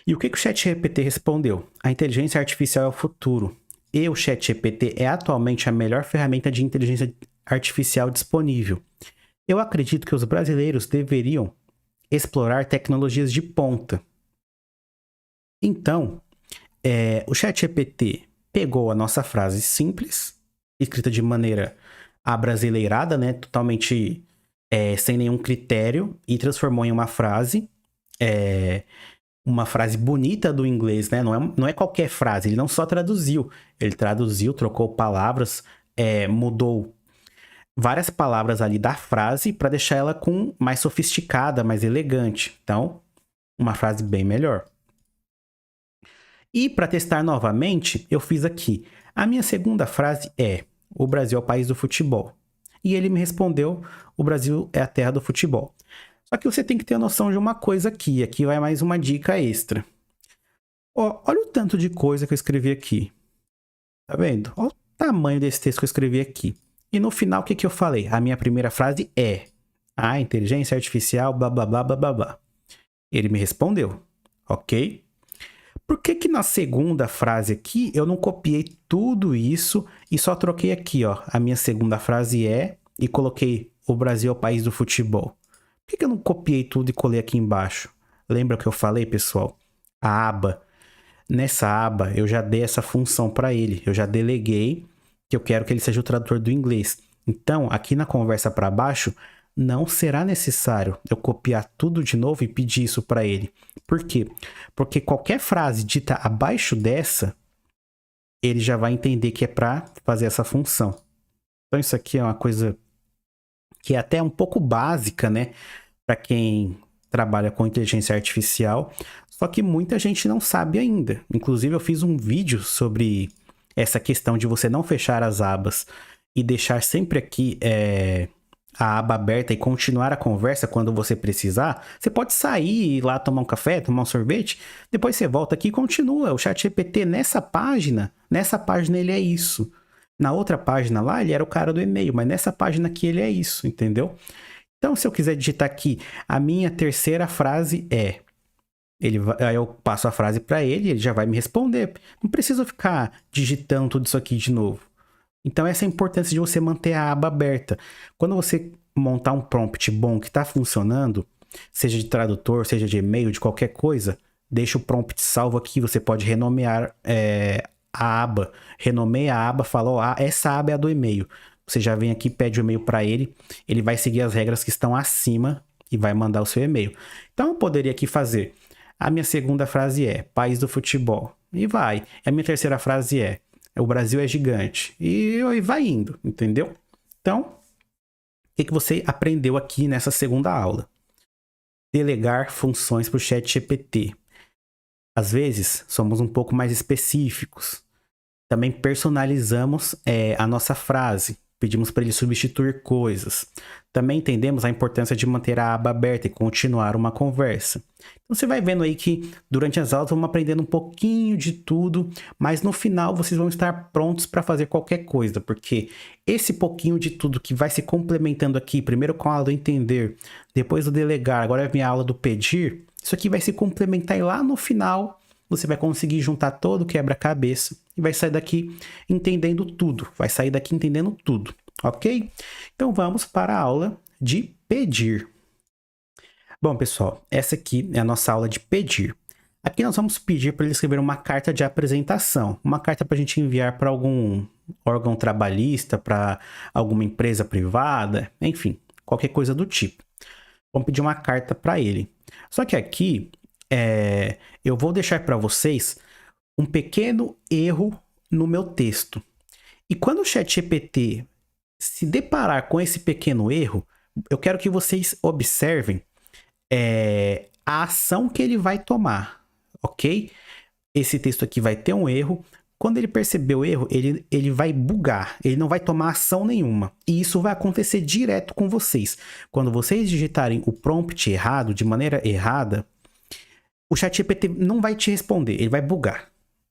E o que o ChatGPT respondeu? A inteligência artificial é o futuro. E o ChatGPT é atualmente a melhor ferramenta de inteligência artificial disponível. Eu acredito que os brasileiros deveriam explorar tecnologias de ponta. Então, o ChatGPT pegou a nossa frase simples, escrita de maneira abrasileirada, né, totalmente sem nenhum critério, e transformou em uma frase bonita do inglês, né? Não é qualquer frase, ele não só traduziu, ele traduziu, trocou palavras, mudou várias palavras ali da frase para deixar ela mais sofisticada, mais elegante. Então, uma frase bem melhor. E para testar novamente, eu fiz aqui. A minha segunda frase é: o Brasil é o país do futebol. E ele me respondeu: o Brasil é a terra do futebol. Só que você tem que ter noção de uma coisa aqui. Aqui vai mais uma dica extra. Olha o tanto de coisa que eu escrevi aqui. Tá vendo? Olha o tamanho desse texto que eu escrevi aqui. E no final, o que eu falei? A minha primeira frase é: a inteligência artificial, blá, blá, blá, blá, blá, blá. Ele me respondeu, ok? Por que na segunda frase aqui eu não copiei tudo isso e só troquei aqui, ó? A minha segunda frase é, e coloquei: o Brasil é o país do futebol. Por que eu não copiei tudo e colei aqui embaixo? Lembra que eu falei, pessoal? A aba. Nessa aba, eu já dei essa função para ele. Eu já deleguei que eu quero que ele seja o tradutor do inglês. Então, aqui na conversa para baixo, não será necessário eu copiar tudo de novo e pedir isso para ele. Por quê? Porque qualquer frase dita abaixo dessa, ele já vai entender que é para fazer essa função. Então, isso aqui é uma coisa que é até um pouco básica, né? Para quem trabalha com inteligência artificial. Só que muita gente não sabe ainda. Inclusive, eu fiz um vídeo sobre essa questão de você não fechar as abas e deixar sempre aqui a aba aberta e continuar a conversa quando você precisar. Você pode sair e ir lá tomar um café, tomar um sorvete, depois você volta aqui e continua. O ChatGPT nessa página ele é isso. Na outra página lá, ele era o cara do e-mail, mas nessa página aqui ele é isso, entendeu? Então, se eu quiser digitar aqui, a minha terceira frase é... aí eu passo a frase para ele, ele já vai me responder. Não preciso ficar digitando tudo isso aqui de novo. Então, essa é a importância de você manter a aba aberta. Quando você montar um prompt bom que está funcionando, seja de tradutor, seja de e-mail, de qualquer coisa, deixa o prompt salvo aqui. Você pode renomear a aba. Renomeia a aba, fala, essa aba é a do e-mail. Você já vem aqui, pede o e-mail para ele, ele vai seguir as regras que estão acima e vai mandar o seu e-mail. Então, eu poderia aqui fazer... A minha segunda frase é país do futebol. E vai. A minha terceira frase é o Brasil é gigante. E vai indo, entendeu? Então, o que você aprendeu aqui nessa segunda aula? Delegar funções para o ChatGPT. Às vezes, somos um pouco mais específicos. Também personalizamos a nossa frase. Pedimos para ele substituir coisas. Também entendemos a importância de manter a aba aberta e continuar uma conversa. Então você vai vendo aí que durante as aulas vamos aprendendo um pouquinho de tudo, mas no final vocês vão estar prontos para fazer qualquer coisa, porque esse pouquinho de tudo que vai se complementando aqui, primeiro com a aula do entender, depois do delegar, agora vem a aula do pedir, isso aqui vai se complementar e lá no final você vai conseguir juntar todo o quebra-cabeça e vai sair daqui entendendo tudo. Vai sair daqui entendendo tudo, ok? Então vamos para a aula de pedir. Bom, pessoal, essa aqui é a nossa aula de pedir. Aqui nós vamos pedir para ele escrever uma carta de apresentação. Uma carta para a gente enviar para algum órgão trabalhista, para alguma empresa privada, enfim, qualquer coisa do tipo. Vamos pedir uma carta para ele. Só que aqui... eu vou deixar para vocês um pequeno erro no meu texto. E quando o ChatGPT se deparar com esse pequeno erro, eu quero que vocês observem a ação que ele vai tomar, ok? Esse texto aqui vai ter um erro. Quando ele perceber o erro, ele vai bugar, ele não vai tomar ação nenhuma. E isso vai acontecer direto com vocês. Quando vocês digitarem o prompt errado, de maneira errada, o ChatGPT não vai te responder, ele vai bugar.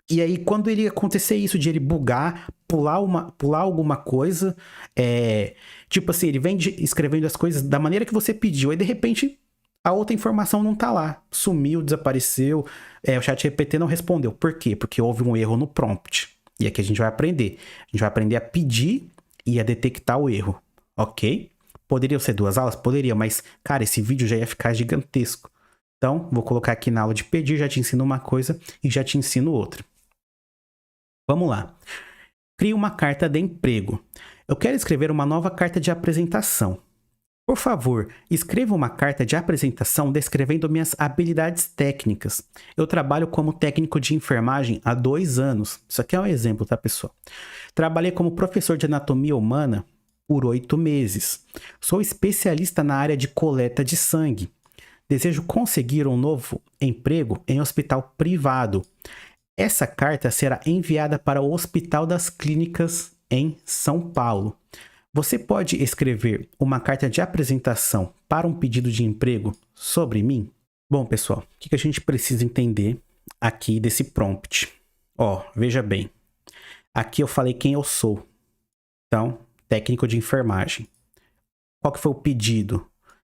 E aí, quando ele acontecer isso, de ele bugar, pular alguma coisa, tipo assim, ele vem escrevendo as coisas da maneira que você pediu, aí de repente a outra informação não tá lá, sumiu, desapareceu, o ChatGPT não respondeu. Por quê? Porque houve um erro no prompt. E aqui a gente vai aprender. A gente vai aprender a pedir e a detectar o erro, ok? Poderiam ser 2 aulas? Poderia, mas, cara, esse vídeo já ia ficar gigantesco. Então, vou colocar aqui na aula de pedir, já te ensino uma coisa e já te ensino outra. Vamos lá. Crie uma carta de emprego. Eu quero escrever uma nova carta de apresentação. Por favor, escreva uma carta de apresentação descrevendo minhas habilidades técnicas. Eu trabalho como técnico de enfermagem há 2 anos. Isso aqui é um exemplo, tá, pessoal? Trabalhei como professor de anatomia humana por 8 meses. Sou especialista na área de coleta de sangue. Desejo conseguir um novo emprego em hospital privado. Essa carta será enviada para o Hospital das Clínicas em São Paulo. Você pode escrever uma carta de apresentação para um pedido de emprego sobre mim? Bom, pessoal, o que a gente precisa entender aqui desse prompt? Veja bem. Aqui eu falei quem eu sou. Então, técnico de enfermagem. Qual que foi o pedido?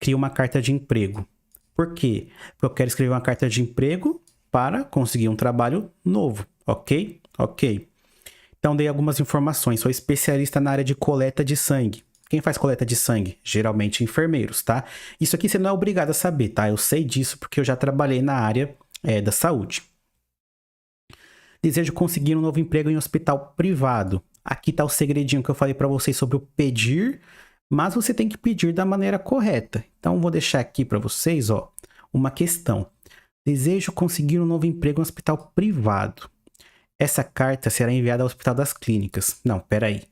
Crie uma carta de emprego. Por quê? Porque eu quero escrever uma carta de emprego para conseguir um trabalho novo, ok? Ok. Então, dei algumas informações. Sou especialista na área de coleta de sangue. Quem faz coleta de sangue? Geralmente enfermeiros, tá? Isso aqui você não é obrigado a saber, tá? Eu sei disso porque eu já trabalhei na área da saúde. Desejo conseguir um novo emprego em hospital privado. Aqui tá o segredinho que eu falei para vocês sobre o pedir, mas você tem que pedir da maneira correta. Então, vou deixar aqui para vocês, uma questão. Desejo conseguir um novo emprego em hospital privado. Essa carta será enviada ao Hospital das Clínicas. Não, peraí.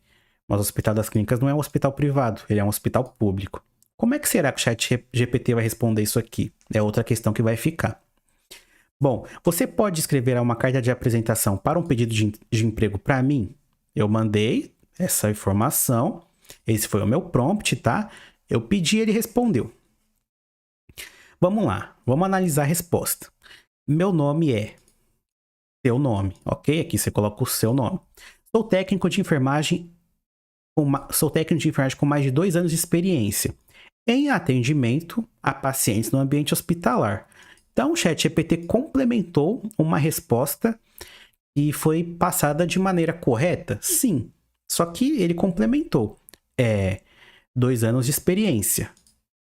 Mas o Hospital das Clínicas não é um hospital privado, ele é um hospital público. Como é que será que o ChatGPT vai responder isso aqui? É outra questão que vai ficar. Bom, você pode escrever uma carta de apresentação para um pedido de emprego para mim? Eu mandei essa informação, esse foi o meu prompt, tá? Eu pedi e ele respondeu. Vamos lá, vamos analisar a resposta. Meu nome é... seu nome, ok? Aqui você coloca o seu nome. Sou técnico de enfermagem com mais de 2 anos de experiência em atendimento a pacientes no ambiente hospitalar. Então, o ChatGPT complementou uma resposta e foi passada de maneira correta? Sim. Só que ele complementou. 2 anos de experiência.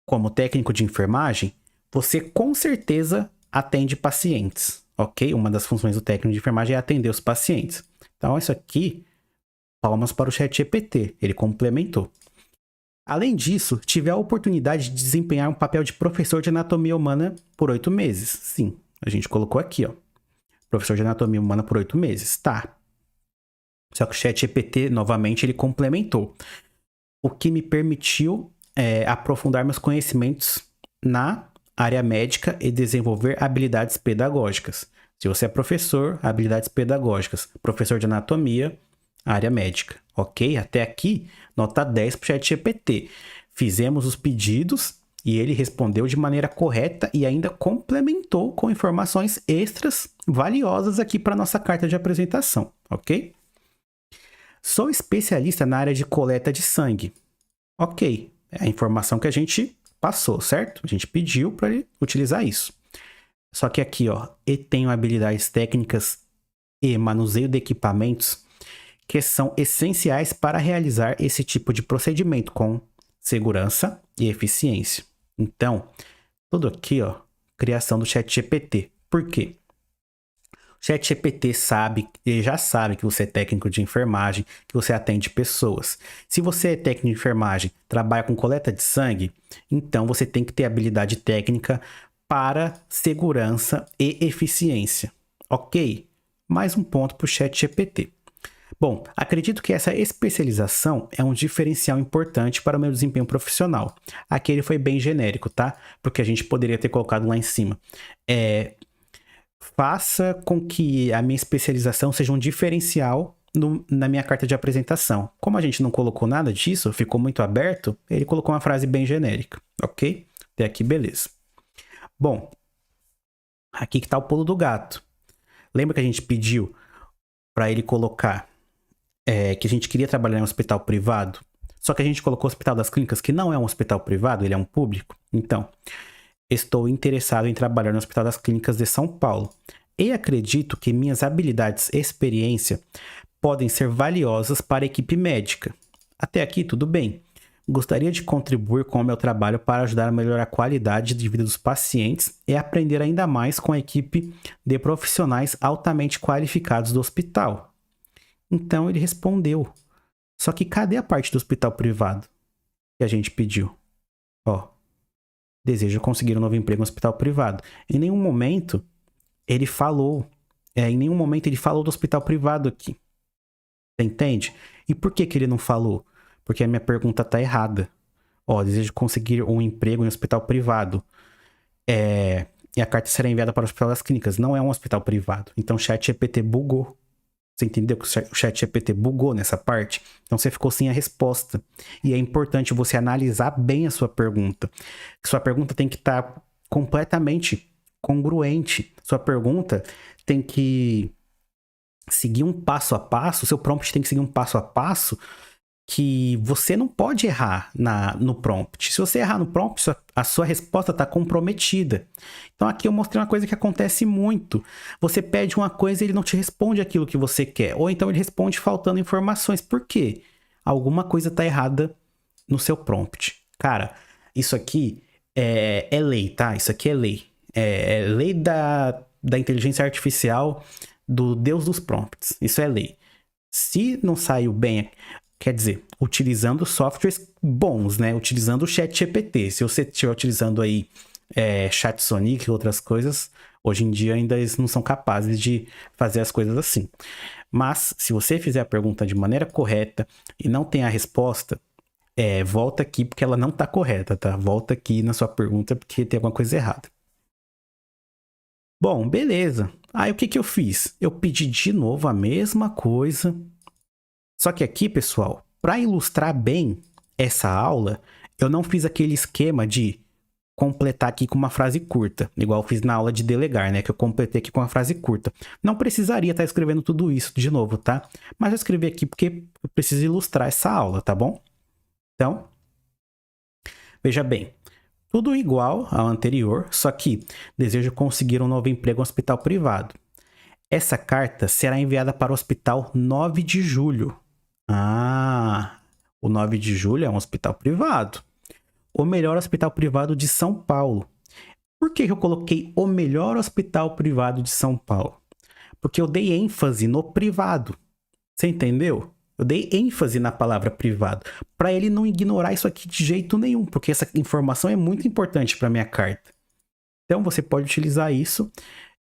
Como técnico de enfermagem, você com certeza atende pacientes, ok? Uma das funções do técnico de enfermagem é atender os pacientes. Então, isso aqui, palmas para o ChatGPT, ele complementou. Além disso, tive a oportunidade de desempenhar um papel de professor de anatomia humana por 8 meses. Sim, a gente colocou aqui, professor de anatomia humana por 8 meses. Tá. Só que o ChatGPT, novamente, ele complementou. O que me permitiu aprofundar meus conhecimentos na área médica e desenvolver habilidades pedagógicas. Se você é professor, habilidades pedagógicas. Professor de anatomia, área médica. Ok? Até aqui, nota 10 para o ChatGPT. Fizemos os pedidos e ele respondeu de maneira correta e ainda complementou com informações extras valiosas aqui para nossa carta de apresentação. Ok? Sou especialista na área de coleta de sangue. Ok, é a informação que a gente passou, certo? A gente pediu para ele utilizar isso. Só que aqui, e tenho habilidades técnicas e manuseio de equipamentos que são essenciais para realizar esse tipo de procedimento com segurança e eficiência. Então, tudo aqui, criação do ChatGPT. Por quê? O ChatGPT ele já sabe que você é técnico de enfermagem, que você atende pessoas. Se você é técnico de enfermagem, trabalha com coleta de sangue, então você tem que ter habilidade técnica para segurança e eficiência. Ok? Mais um ponto para o ChatGPT. Bom, acredito que essa especialização é um diferencial importante para o meu desempenho profissional. Aqui ele foi bem genérico, tá? Porque a gente poderia ter colocado lá em cima. Faça com que a minha especialização seja um diferencial na minha carta de apresentação. Como a gente não colocou nada disso, ficou muito aberto, ele colocou uma frase bem genérica, ok? Até aqui, beleza. Bom, aqui que tá o pulo do gato. Lembra que a gente pediu para ele colocar que a gente queria trabalhar em um hospital privado, só que a gente colocou o Hospital das Clínicas, que não é um hospital privado, ele é um público. Então, estou interessado em trabalhar no Hospital das Clínicas de São Paulo. E acredito que minhas habilidades e experiência podem ser valiosas para a equipe médica. Até aqui, tudo bem. Gostaria de contribuir com o meu trabalho para ajudar a melhorar a qualidade de vida dos pacientes e aprender ainda mais com a equipe de profissionais altamente qualificados do hospital. Então ele respondeu. Só que cadê a parte do hospital privado que a gente pediu? Ó, desejo conseguir um novo emprego no hospital privado. Em nenhum momento ele falou do hospital privado aqui. Você entende? E por que ele não falou? Porque a minha pergunta tá errada. Ó, desejo conseguir um emprego em um hospital privado. E a carta será enviada para o Hospital das Clínicas. Não é um hospital privado. Então o ChatGPT bugou. Você entendeu que o ChatGPT bugou nessa parte? Então você ficou sem a resposta. E é importante você analisar bem a sua pergunta. Sua pergunta tem que estar completamente congruente. Sua pergunta tem que seguir um passo a passo. Seu prompt tem que seguir um passo a passo que você não pode errar no prompt. Se você errar no prompt, a sua resposta está comprometida. Então aqui eu mostrei uma coisa que acontece muito. Você pede uma coisa e ele não te responde aquilo que você quer. Ou então ele responde faltando informações. Por quê? Alguma coisa está errada no seu prompt. Cara, isso aqui é lei, tá? Isso aqui é lei. É lei da inteligência artificial, do Deus dos prompts. Isso é lei. Se não saiu bem... Quer dizer, utilizando softwares bons, né? Utilizando o ChatGPT. Se você estiver utilizando aí ChatSonic e outras coisas, hoje em dia ainda eles não são capazes de fazer as coisas assim. Mas, se você fizer a pergunta de maneira correta e não tem a resposta, volta aqui porque ela não está correta, tá? Volta aqui na sua pergunta porque tem alguma coisa errada. Bom, beleza. Aí o que eu fiz? Eu pedi de novo a mesma coisa. Só que aqui, pessoal, para ilustrar bem essa aula, eu não fiz aquele esquema de completar aqui com uma frase curta, igual eu fiz na aula de delegar, né? Que eu completei aqui com uma frase curta. Não precisaria estar escrevendo tudo isso de novo, tá? Mas eu escrevi aqui porque eu preciso ilustrar essa aula, tá bom? Então, veja bem, tudo igual ao anterior, só que desejo conseguir um novo emprego no hospital privado. Essa carta será enviada para o Hospital 9 de Julho. O 9 de Julho é um hospital privado. O melhor hospital privado de São Paulo. Por que eu coloquei o melhor hospital privado de São Paulo? Porque eu dei ênfase no privado. Você entendeu? Eu dei ênfase na palavra privado. Para ele não ignorar isso aqui de jeito nenhum. Porque essa informação é muito importante para minha carta. Então você pode utilizar isso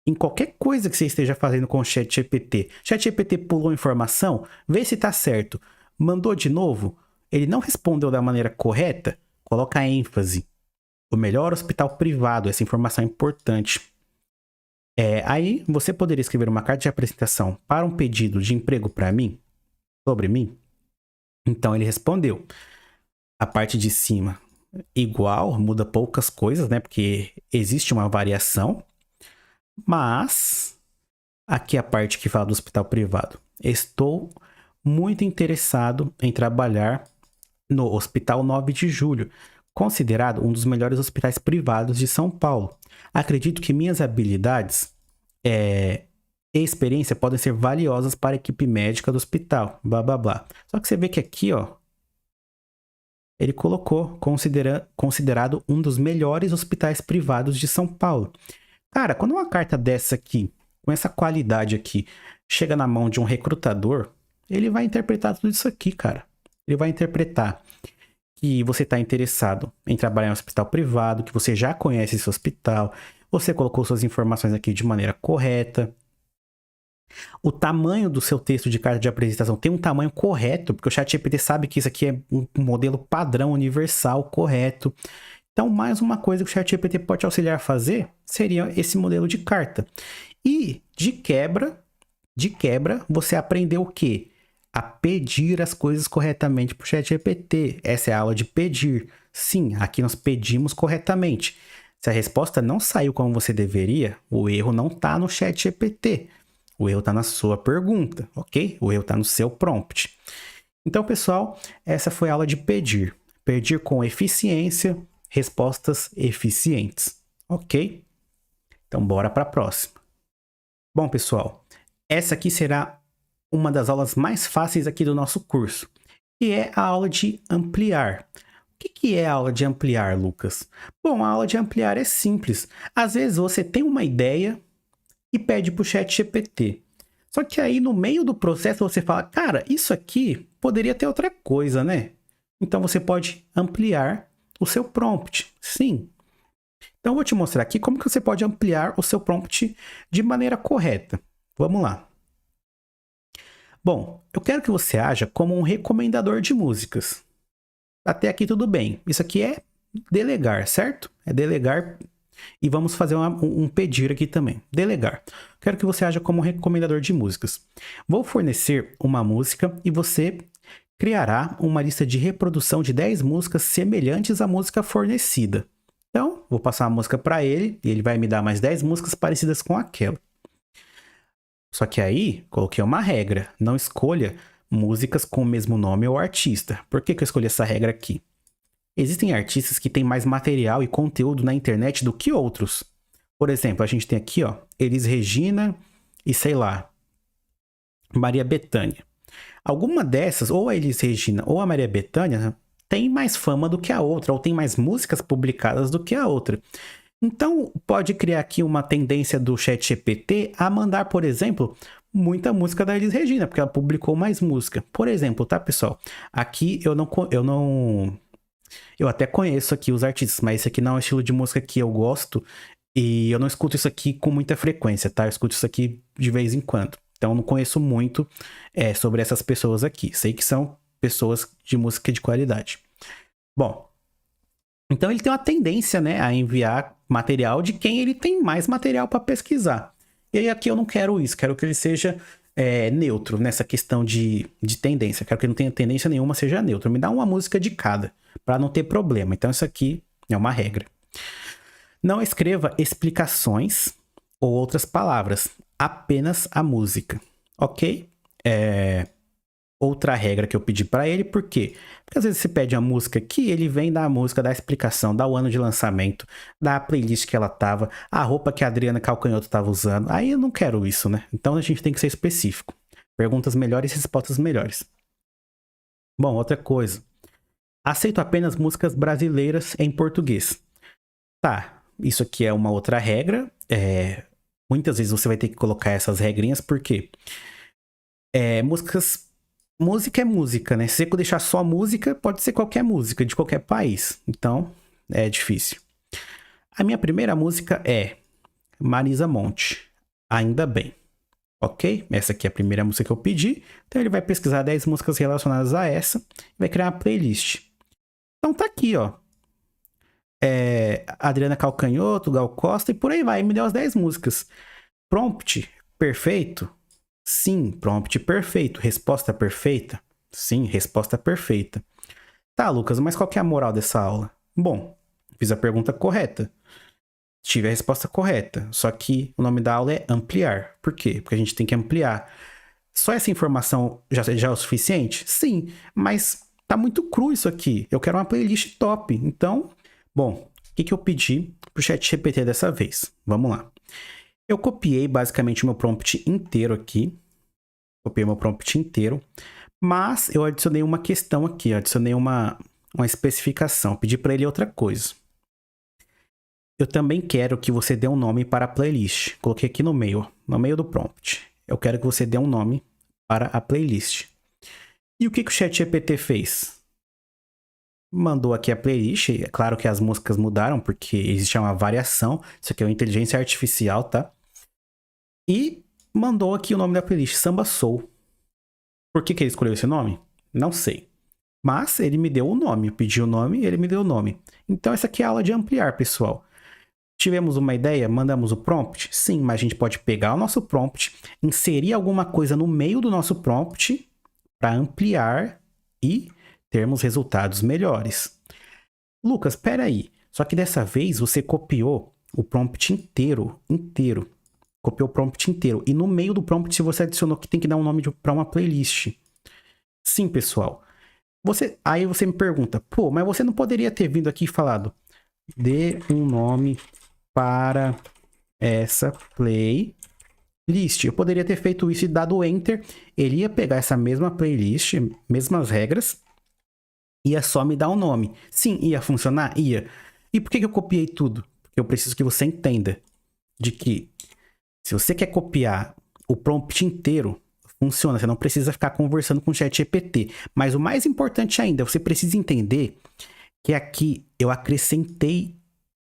em qualquer coisa que você esteja fazendo com o ChatGPT. ChatGPT pulou informação, vê se está certo. Mandou de novo, ele não respondeu da maneira correta, coloca ênfase. O melhor hospital privado, essa informação é importante. Aí você poderia escrever uma carta de apresentação para um pedido de emprego para mim, sobre mim. Então ele respondeu. A parte de cima igual, muda poucas coisas, né? Porque existe uma variação. Mas, aqui a parte que fala do hospital privado. Estou muito interessado em trabalhar no Hospital 9 de Julho, considerado um dos melhores hospitais privados de São Paulo. Acredito que minhas habilidades e experiência podem ser valiosas para a equipe médica do hospital, blá blá blá. Só que você vê que aqui, ó, ele colocou considerado um dos melhores hospitais privados de São Paulo. Cara, quando uma carta dessa aqui, com essa qualidade aqui, chega na mão de um recrutador, ele vai interpretar tudo isso aqui, cara. Ele vai interpretar que você está interessado em trabalhar em um hospital privado, que você já conhece esse hospital, você colocou suas informações aqui de maneira correta. O tamanho do seu texto de carta de apresentação tem um tamanho correto, porque o ChatGPT sabe que isso aqui é um modelo padrão universal correto. Então, mais uma coisa que o ChatGPT pode te auxiliar a fazer seria esse modelo de carta. E, de quebra, você aprendeu o quê? A pedir as coisas corretamente para o ChatGPT. Essa é a aula de pedir. Sim, aqui nós pedimos corretamente. Se a resposta não saiu como você deveria, o erro não está no ChatGPT. O erro está na sua pergunta, ok? O erro está no seu prompt. Então, pessoal, essa foi a aula de pedir. Pedir com eficiência, respostas eficientes, ok? Então, bora para a próxima. Bom, pessoal, essa aqui será uma das aulas mais fáceis aqui do nosso curso, que é a aula de ampliar. O que é a aula de ampliar, Lucas? Bom, a aula de ampliar é simples. Às vezes você tem uma ideia e pede para o ChatGPT. Só que aí no meio do processo você fala, cara, isso aqui poderia ter outra coisa, né? Então você pode ampliar o seu prompt. Sim. Então eu vou te mostrar aqui como que você pode ampliar o seu prompt de maneira correta. Vamos lá. Bom, eu quero que você haja como um recomendador de músicas. Até aqui tudo bem. Isso aqui é delegar, certo? É delegar. E vamos fazer um pedir aqui também. Delegar. Quero que você haja como um recomendador de músicas. Vou fornecer uma música e você criará uma lista de reprodução de 10 músicas semelhantes à música fornecida. Então, vou passar a música para ele e ele vai me dar mais 10 músicas parecidas com aquela. Só que aí, coloquei uma regra. Não escolha músicas com o mesmo nome ou artista. Por que eu escolhi essa regra aqui? Existem artistas que têm mais material e conteúdo na internet do que outros. Por exemplo, a gente tem aqui, ó, Elis Regina e, sei lá, Maria Bethânia. Alguma dessas, ou a Elis Regina ou a Maria Bethânia, tem mais fama do que a outra, ou tem mais músicas publicadas do que a outra. Então, pode criar aqui uma tendência do ChatGPT a mandar, por exemplo, muita música da Elis Regina, porque ela publicou mais música. Por exemplo, tá, pessoal? Aqui eu até conheço aqui os artistas, mas esse aqui não é o estilo de música que eu gosto e eu não escuto isso aqui com muita frequência, tá? Eu escuto isso aqui de vez em quando. Então, eu não conheço muito sobre essas pessoas aqui. Sei que são pessoas de música de qualidade. Bom, então ele tem uma tendência, né, a enviar material de quem ele tem mais material para pesquisar. E aí aqui eu não quero isso, quero que ele seja neutro nessa questão de tendência. Quero que ele não tenha tendência nenhuma, seja neutro. Me dá uma música de cada, para não ter problema. Então isso aqui é uma regra. Não escreva explicações ou outras palavras, apenas a música, ok? Outra regra que eu pedi para ele, por quê? Porque às vezes você pede a música aqui, ele vem dar a música, dá a explicação, dá o ano de lançamento, dá a playlist que ela tava, a roupa que a Adriana Calcanhoto tava usando. Aí eu não quero isso, né? Então a gente tem que ser específico. Perguntas melhores, respostas melhores. Bom, outra coisa. Aceito apenas músicas brasileiras em português. Tá, isso aqui é uma outra regra. Muitas vezes você vai ter que colocar essas regrinhas, porque música é música, né? Se você deixar só música, pode ser qualquer música, de qualquer país. Então, é difícil. A minha primeira música é Marisa Monte, Ainda Bem. Ok? Essa aqui é a primeira música que eu pedi. Então, ele vai pesquisar 10 músicas relacionadas a essa e vai criar uma playlist. Então, tá aqui, ó. Adriana Calcanhoto, Gal Costa e por aí vai. Me deu as 10 músicas. Prompt perfeito? Sim, prompt perfeito. Resposta perfeita? Sim, resposta perfeita. Tá, Lucas, mas qual que é a moral dessa aula? Bom, fiz a pergunta correta. Tive a resposta correta. Só que o nome da aula é ampliar. Por quê? Porque a gente tem que ampliar. Só essa informação já é o suficiente? Sim, mas tá muito cru isso aqui. Eu quero uma playlist top. Então, bom, o que eu pedi pro ChatGPT dessa vez? Vamos lá. Eu copiei basicamente o meu prompt inteiro aqui. Copiei meu prompt inteiro. Mas eu adicionei uma questão aqui. Eu adicionei uma especificação. Pedi para ele outra coisa. Eu também quero que você dê um nome para a playlist. Coloquei aqui no meio do prompt. Eu quero que você dê um nome para a playlist. E o que o ChatGPT fez? Mandou aqui a playlist. É claro que as músicas mudaram, porque existe uma variação. Isso aqui é uma inteligência artificial, tá? E mandou aqui o nome da playlist, Samba Soul. Por que ele escolheu esse nome? Não sei. Mas ele me deu o nome. Eu pedi o nome e ele me deu o nome. Então essa aqui é a aula de ampliar, pessoal. Tivemos uma ideia? Mandamos o prompt? Sim, mas a gente pode pegar o nosso prompt, inserir alguma coisa no meio do nosso prompt para ampliar e termos resultados melhores. Lucas, espera aí. Só que dessa vez você copiou o prompt inteiro. Copiou o prompt inteiro. E no meio do prompt você adicionou que tem que dar um nome para uma playlist. Sim, pessoal. Aí você me pergunta, pô, mas você não poderia ter vindo aqui e falado, dê um nome para essa playlist. Eu poderia ter feito isso e dado enter. Ele ia pegar essa mesma playlist, mesmas regras, ia só me dar um nome. Sim, ia funcionar? Ia. E por que eu copiei tudo? Porque eu preciso que você entenda de que se você quer copiar o prompt inteiro, funciona. Você não precisa ficar conversando com o ChatGPT. Mas o mais importante ainda, você precisa entender que aqui eu acrescentei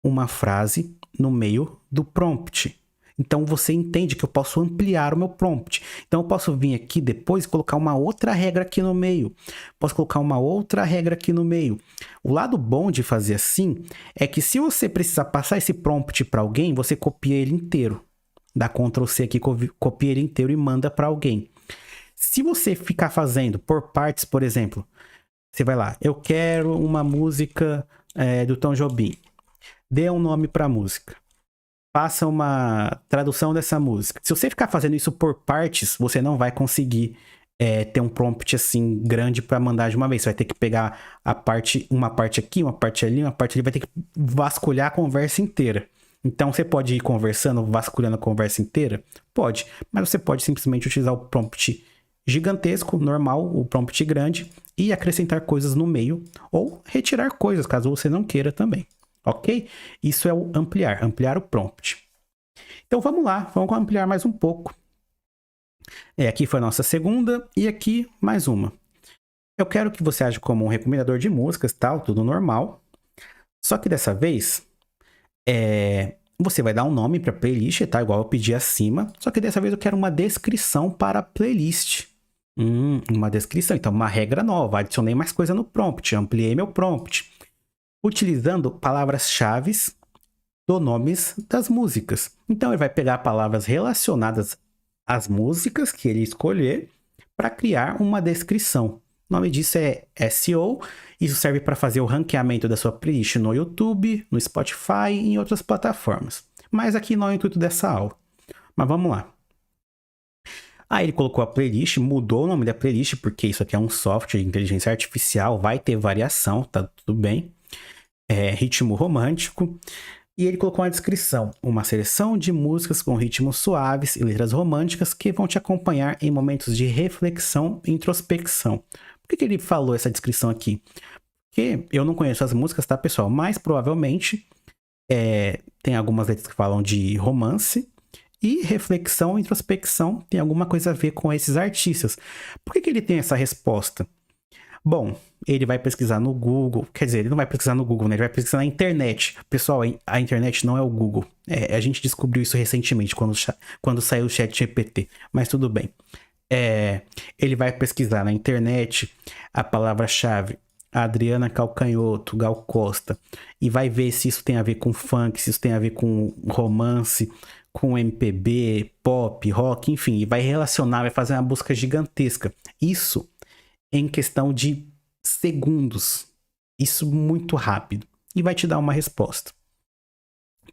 uma frase no meio do prompt. Então você entende que eu posso ampliar o meu prompt. Então eu posso vir aqui depois e colocar uma outra regra aqui no meio. Posso colocar uma outra regra aqui no meio. O lado bom de fazer assim é que se você precisar passar esse prompt para alguém, você copia ele inteiro. Dá Ctrl C aqui, copia ele inteiro e manda para alguém. Se você ficar fazendo por partes, por exemplo, você vai lá, eu quero uma música do Tom Jobim. Dê um nome para a música. Faça uma tradução dessa música. Se você ficar fazendo isso por partes, você não vai conseguir ter um prompt assim grande para mandar de uma vez. Você vai ter que pegar uma parte aqui, uma parte ali, vai ter que vasculhar a conversa inteira. Então você pode ir conversando, vasculhando a conversa inteira? Pode, mas você pode simplesmente utilizar o prompt gigantesco, normal, o prompt grande, e acrescentar coisas no meio, ou retirar coisas, caso você não queira também. Ok? Isso é o ampliar o prompt. Então vamos lá, vamos ampliar mais um pouco. Aqui foi a nossa segunda, e aqui mais uma. Eu quero que você age como um recomendador de músicas, tal, tudo normal. Só que dessa vez, você vai dar um nome para a playlist, tá? Igual eu pedi acima. Só que dessa vez eu quero uma descrição para a playlist. Uma descrição. Então, uma regra nova. Adicionei mais coisa no prompt. Ampliei meu prompt. Utilizando palavras-chave dos nomes das músicas. Então, ele vai pegar palavras relacionadas às músicas que ele escolher para criar uma descrição. O nome disso é SEO. Isso serve para fazer o ranqueamento da sua playlist no YouTube, no Spotify e em outras plataformas. Mas aqui não é o intuito dessa aula. Mas vamos lá. Aí ele colocou a playlist, mudou o nome da playlist, porque isso aqui é um software de inteligência artificial, vai ter variação, tá tudo bem. Ritmo romântico. E ele colocou uma descrição, uma seleção de músicas com ritmos suaves e letras românticas que vão te acompanhar em momentos de reflexão e introspecção. Por que ele falou essa descrição aqui? Porque eu não conheço as músicas, tá, pessoal? Mas provavelmente tem algumas letras que falam de romance e reflexão e introspecção tem alguma coisa a ver com esses artistas. Por que ele tem essa resposta? Bom, ele vai pesquisar no Google, quer dizer, ele não vai pesquisar no Google, né? Ele vai pesquisar na internet. Pessoal, a internet não é o Google. A gente descobriu isso recentemente, quando saiu o ChatGPT, mas tudo bem. Ele vai pesquisar na internet a palavra-chave Adriana Calcanhoto, Gal Costa, e vai ver se isso tem a ver com funk, se isso tem a ver com romance, com MPB, pop, rock, enfim, e vai relacionar, vai fazer uma busca gigantesca. Isso em questão de segundos. Isso muito rápido. E vai te dar uma resposta.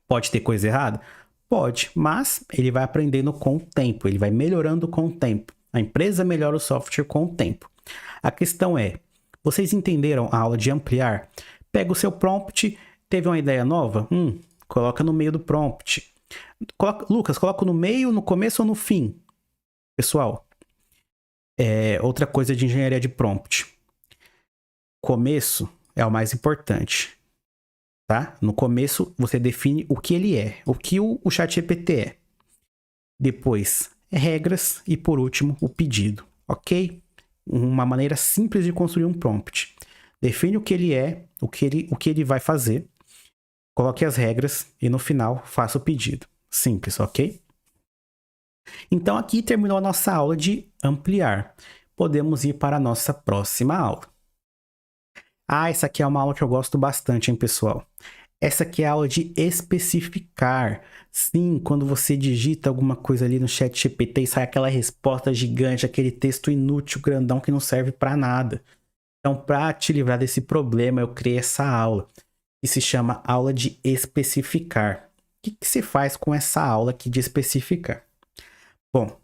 Pode ter coisa errada? Pode, mas ele vai aprendendo com o tempo, ele vai melhorando com o tempo. A empresa melhora o software com o tempo. A questão é, vocês entenderam a aula de ampliar? Pega o seu prompt, teve uma ideia nova? Coloca no meio do prompt. Lucas, coloca no meio, no começo ou no fim? Pessoal, outra coisa de engenharia de prompt. Começo é o mais importante, tá? No começo você define o que ele é, o que o ChatGPT é. Depois, regras e por último, o pedido, ok? Uma maneira simples de construir um prompt. Define o que ele é, o que ele vai fazer, coloque as regras e no final faça o pedido. Simples, ok? Então aqui terminou a nossa aula de ampliar. Podemos ir para a nossa próxima aula. Essa aqui é uma aula que eu gosto bastante, hein, pessoal? Essa aqui é a aula de especificar. Sim, quando você digita alguma coisa ali no ChatGPT e sai aquela resposta gigante, aquele texto inútil, grandão, que não serve para nada. Então, para te livrar desse problema, eu criei essa aula, que se chama aula de especificar. que se faz com essa aula aqui de especificar? Bom,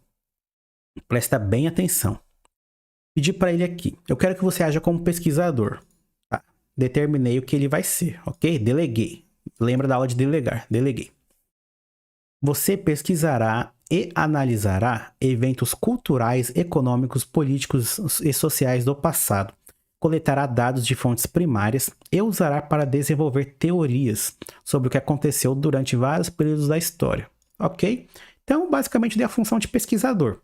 presta bem atenção. Pedi para ele aqui. Eu quero que você haja como pesquisador. Tá? Determinei o que ele vai ser, ok? Deleguei. Lembra da aula de delegar? Deleguei. Você pesquisará e analisará eventos culturais, econômicos, políticos e sociais do passado. Coletará dados de fontes primárias e usará para desenvolver teorias sobre o que aconteceu durante vários períodos da história. Ok? Então, basicamente, dei a função de pesquisador.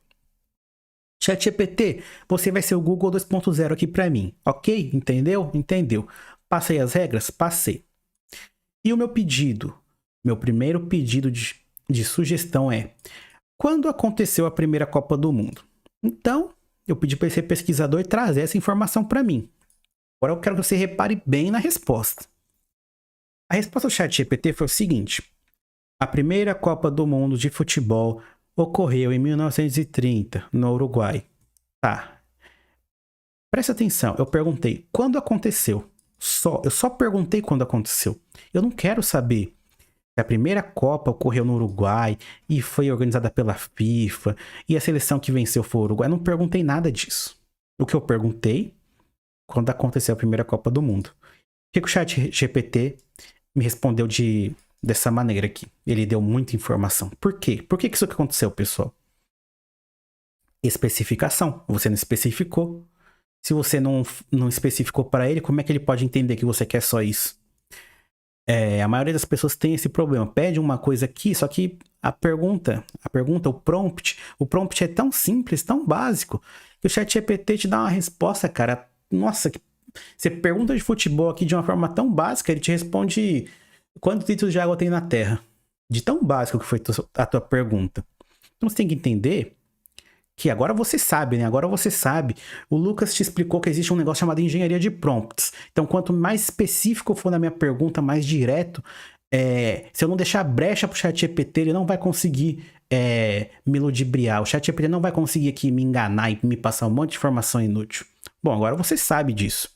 ChatGPT, você vai ser o Google 2.0 aqui para mim, ok? Entendeu? Entendeu. Passei as regras? Passei. E o meu pedido? Meu primeiro pedido de sugestão é: quando aconteceu a primeira Copa do Mundo? Então, eu pedi para esse pesquisador trazer essa informação para mim. Agora eu quero que você repare bem na resposta. A resposta do ChatGPT foi o seguinte: a primeira Copa do Mundo de futebol ocorreu em 1930, no Uruguai. Tá. Presta atenção, eu perguntei quando aconteceu. Eu só perguntei quando aconteceu. Eu não quero saber se a primeira Copa ocorreu no Uruguai e foi organizada pela FIFA e a seleção que venceu foi o Uruguai. Eu não perguntei nada disso. O que eu perguntei quando aconteceu a primeira Copa do Mundo. O que o ChatGPT me respondeu dessa maneira aqui? Ele deu muita informação. Por quê? Por que isso que aconteceu, pessoal? Especificação. Você não especificou. Se você não especificou para ele, como é que ele pode entender que você quer só isso? A maioria das pessoas tem esse problema. Pede uma coisa aqui, só que a pergunta, o prompt é tão simples, tão básico, que o ChatGPT te dá uma resposta, cara. Nossa, você pergunta de futebol aqui de uma forma tão básica, ele te responde quantos litros de água tem na Terra. De tão básico que foi a tua pergunta. Então você tem que entender que agora você sabe, né? Agora você sabe. O Lucas te explicou que existe um negócio chamado engenharia de prompts. Então, quanto mais específico for na minha pergunta, mais direto, se eu não deixar brecha pro ChatGPT, ele não vai conseguir me ludibriar. O ChatGPT não vai conseguir aqui me enganar e me passar um monte de informação inútil. Bom, agora você sabe disso.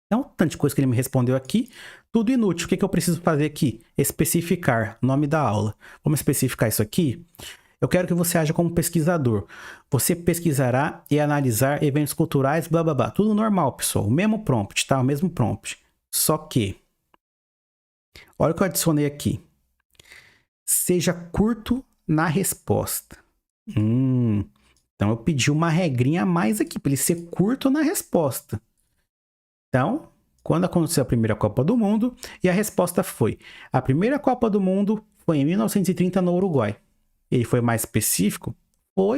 Então, tanta coisa que ele me respondeu aqui, tudo inútil. O que eu preciso fazer aqui? Especificar, nome da aula. Vamos especificar isso aqui? Eu quero que você haja como pesquisador. Você pesquisará e analisar eventos culturais, blá blá blá. Tudo normal, pessoal. O mesmo prompt, tá? O mesmo prompt. Só que, olha o que eu adicionei aqui. Seja curto na resposta. Então eu pedi uma regrinha a mais aqui, para ele ser curto na resposta. Então, quando aconteceu a primeira Copa do Mundo, e a resposta foi: a primeira Copa do Mundo foi em 1930 no Uruguai. Ele foi mais específico?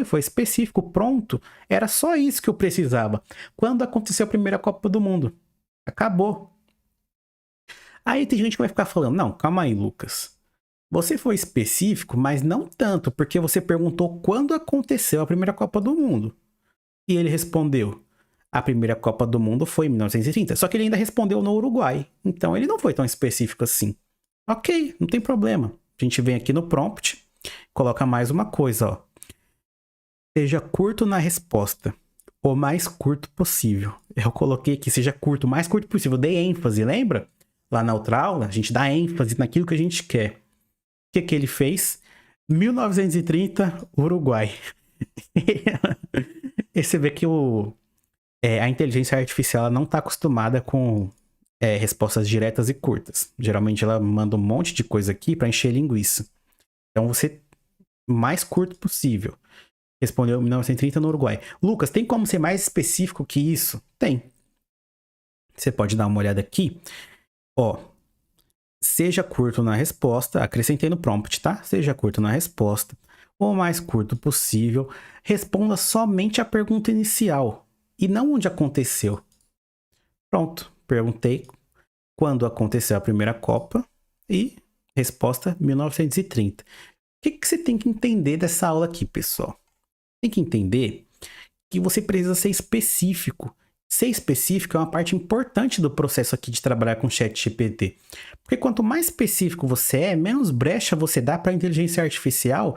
Foi específico, pronto. Era só isso que eu precisava. Quando aconteceu a primeira Copa do Mundo? Acabou. Aí tem gente que vai ficar falando: não, calma aí, Lucas. Você foi específico, mas não tanto, porque você perguntou quando aconteceu a primeira Copa do Mundo. E ele respondeu: a primeira Copa do Mundo foi em 1930. Só que ele ainda respondeu no Uruguai. Então ele não foi tão específico assim. Ok, não tem problema. A gente vem aqui no prompt, coloca mais uma coisa, ó. Seja curto na resposta, o mais curto possível. Eu coloquei aqui, seja curto, o mais curto possível. Dei ênfase, lembra? Lá na outra aula, a gente dá ênfase naquilo que a gente quer. O que ele fez? 1930, Uruguai. E você vê que a inteligência artificial ela não está acostumada com respostas diretas e curtas. Geralmente ela manda um monte de coisa aqui para encher linguiça. Então você, mais curto possível. Respondeu 1930 no Uruguai. Lucas, tem como ser mais específico que isso? Tem. Você pode dar uma olhada aqui. Ó, seja curto na resposta. Acrescentei no prompt, tá? Seja curto na resposta. O mais curto possível. Responda somente a pergunta inicial e não onde aconteceu. Pronto. Perguntei quando aconteceu a primeira Copa e resposta 1930. O que você tem que entender dessa aula aqui, pessoal? Tem que entender que você precisa ser específico. Ser específico é uma parte importante do processo aqui de trabalhar com ChatGPT. Porque quanto mais específico você é, menos brecha você dá para a inteligência artificial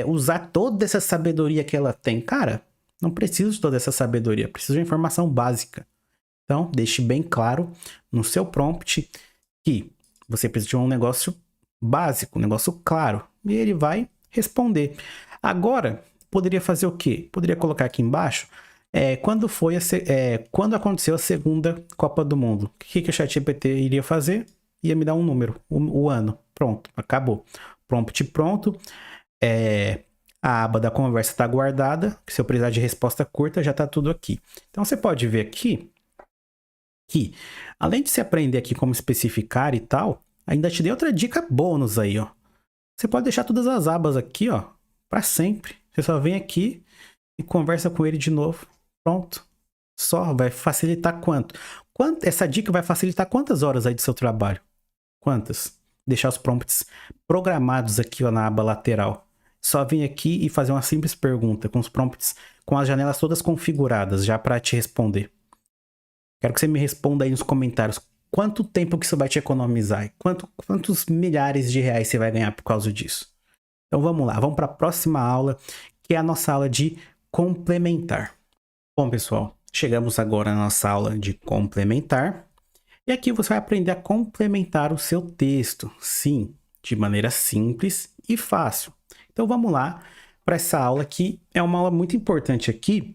usar toda essa sabedoria que ela tem. Cara, não preciso de toda essa sabedoria, preciso de informação básica. Então, deixe bem claro no seu prompt que você precisa de um negócio básico, um negócio claro. E ele vai responder. Agora, poderia fazer o quê? Poderia colocar aqui embaixo quando aconteceu a segunda Copa do Mundo. O que o ChatGPT iria fazer? Ia me dar um número, o ano. Pronto, acabou. Prompt pronto. A aba da conversa está guardada. Se eu precisar de resposta curta, já está tudo aqui. Então você pode ver aqui que, além de se aprender aqui como especificar e tal, ainda te dei outra dica bônus aí, ó. Você pode deixar todas as abas aqui, ó, para sempre. Você só vem aqui e conversa com ele de novo. Pronto. Só vai facilitar quanto? Essa dica vai facilitar quantas horas aí do seu trabalho? Quantas? Deixar os prompts programados aqui, ó, na aba lateral. Só vir aqui e fazer uma simples pergunta com os prompts, com as janelas todas configuradas já para te responder. Quero que você me responda aí nos comentários quanto tempo que isso vai te economizar e quantos milhares de reais você vai ganhar por causa disso. Então vamos lá, vamos para a próxima aula, que é a nossa aula de complementar. Bom, pessoal, chegamos agora na nossa aula de complementar. E aqui você vai aprender a complementar o seu texto, sim, de maneira simples e fácil. Então vamos lá para essa aula que é uma aula muito importante aqui,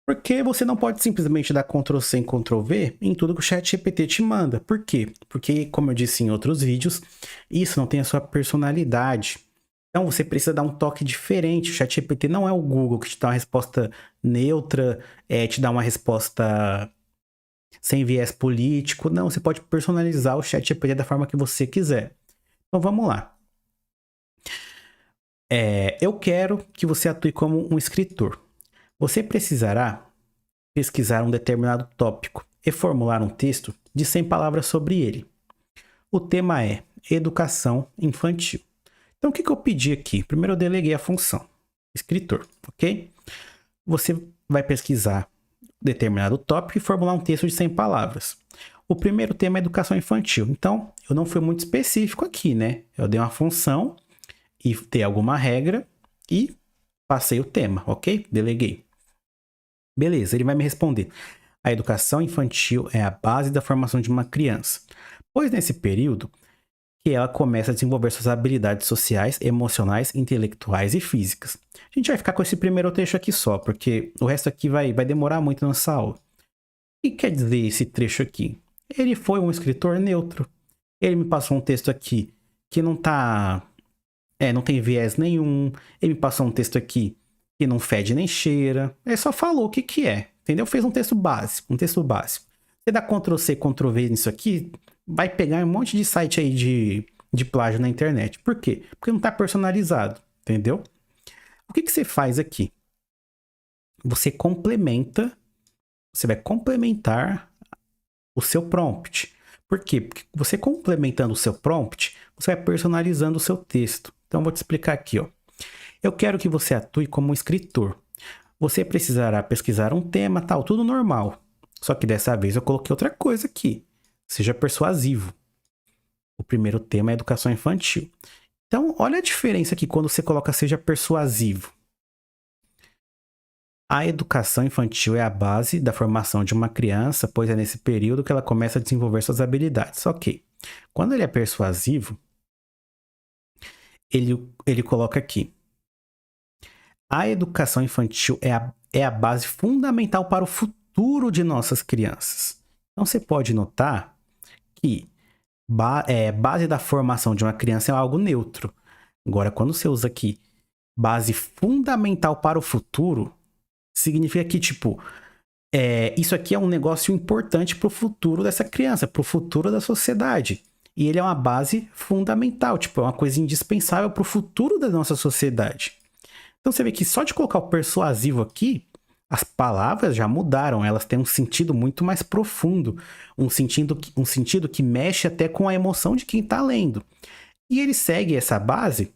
porque você não pode simplesmente dar Ctrl+C e Ctrl+V em tudo que o ChatGPT te manda. Por quê? Porque, como eu disse em outros vídeos, isso não tem a sua personalidade. Então você precisa dar um toque diferente. O ChatGPT não é o Google que te dá uma resposta neutra, te dá uma resposta sem viés político. Não, você pode personalizar o ChatGPT da forma que você quiser. Então vamos lá. Eu quero que você atue como um escritor. Você precisará pesquisar um determinado tópico e formular um texto de 100 palavras sobre ele. O tema é educação infantil. Então, o que eu pedi aqui? Primeiro, eu deleguei a função escritor, ok? Você vai pesquisar determinado tópico e formular um texto de 100 palavras. O primeiro tema é educação infantil. Então, eu não fui muito específico aqui, né? Eu dei uma função e dei alguma regra e passei o tema, ok? Deleguei. Beleza, ele vai me responder. A educação infantil é a base da formação de uma criança, pois nesse período que ela começa a desenvolver suas habilidades sociais, emocionais, intelectuais e físicas. A gente vai ficar com esse primeiro trecho aqui só, porque o resto aqui vai demorar muito nessa aula. O que quer dizer esse trecho aqui? Ele foi um escritor neutro. Ele me passou um texto aqui que não tem viés nenhum. Ele me passou um texto aqui que não fede nem cheira. Ele só falou o que é, entendeu? Fez um texto básico, Você dá Ctrl+C, Ctrl+V nisso aqui, vai pegar um monte de site aí de plágio na internet. Por quê? Porque não está personalizado, entendeu? O que você faz aqui? Você vai complementar o seu prompt. Por quê? Porque você complementando o seu prompt, você vai personalizando o seu texto. Então, eu vou te explicar aqui, ó. Eu quero que você atue como um escritor. Você precisará pesquisar um tema, tal, tudo normal. Só que dessa vez eu coloquei outra coisa aqui. Seja persuasivo. O primeiro tema é educação infantil. Então, olha a diferença aqui quando você coloca seja persuasivo. A educação infantil é a base da formação de uma criança, pois é nesse período que ela começa a desenvolver suas habilidades. Ok. Quando ele é persuasivo, ele coloca aqui. A educação infantil é a base fundamental para o futuro de nossas crianças. Então, você pode notar que base da formação de uma criança é algo neutro. Agora, quando você usa aqui base fundamental para o futuro, significa que, isso aqui é um negócio importante para o futuro dessa criança, para o futuro da sociedade. E ele é uma base fundamental, é uma coisa indispensável para o futuro da nossa sociedade. Então você vê que só de colocar o persuasivo aqui, as palavras já mudaram, elas têm um sentido muito mais profundo, um sentido que mexe até com a emoção de quem está lendo. E ele segue essa base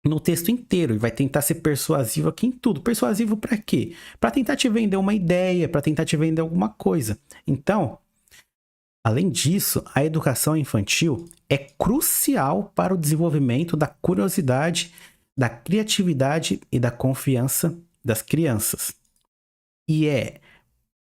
no texto inteiro e vai tentar ser persuasivo aqui em tudo. Persuasivo para quê? Para tentar te vender uma ideia, para tentar te vender alguma coisa. Então, além disso, a educação infantil é crucial para o desenvolvimento da curiosidade, da criatividade e da confiança das crianças. E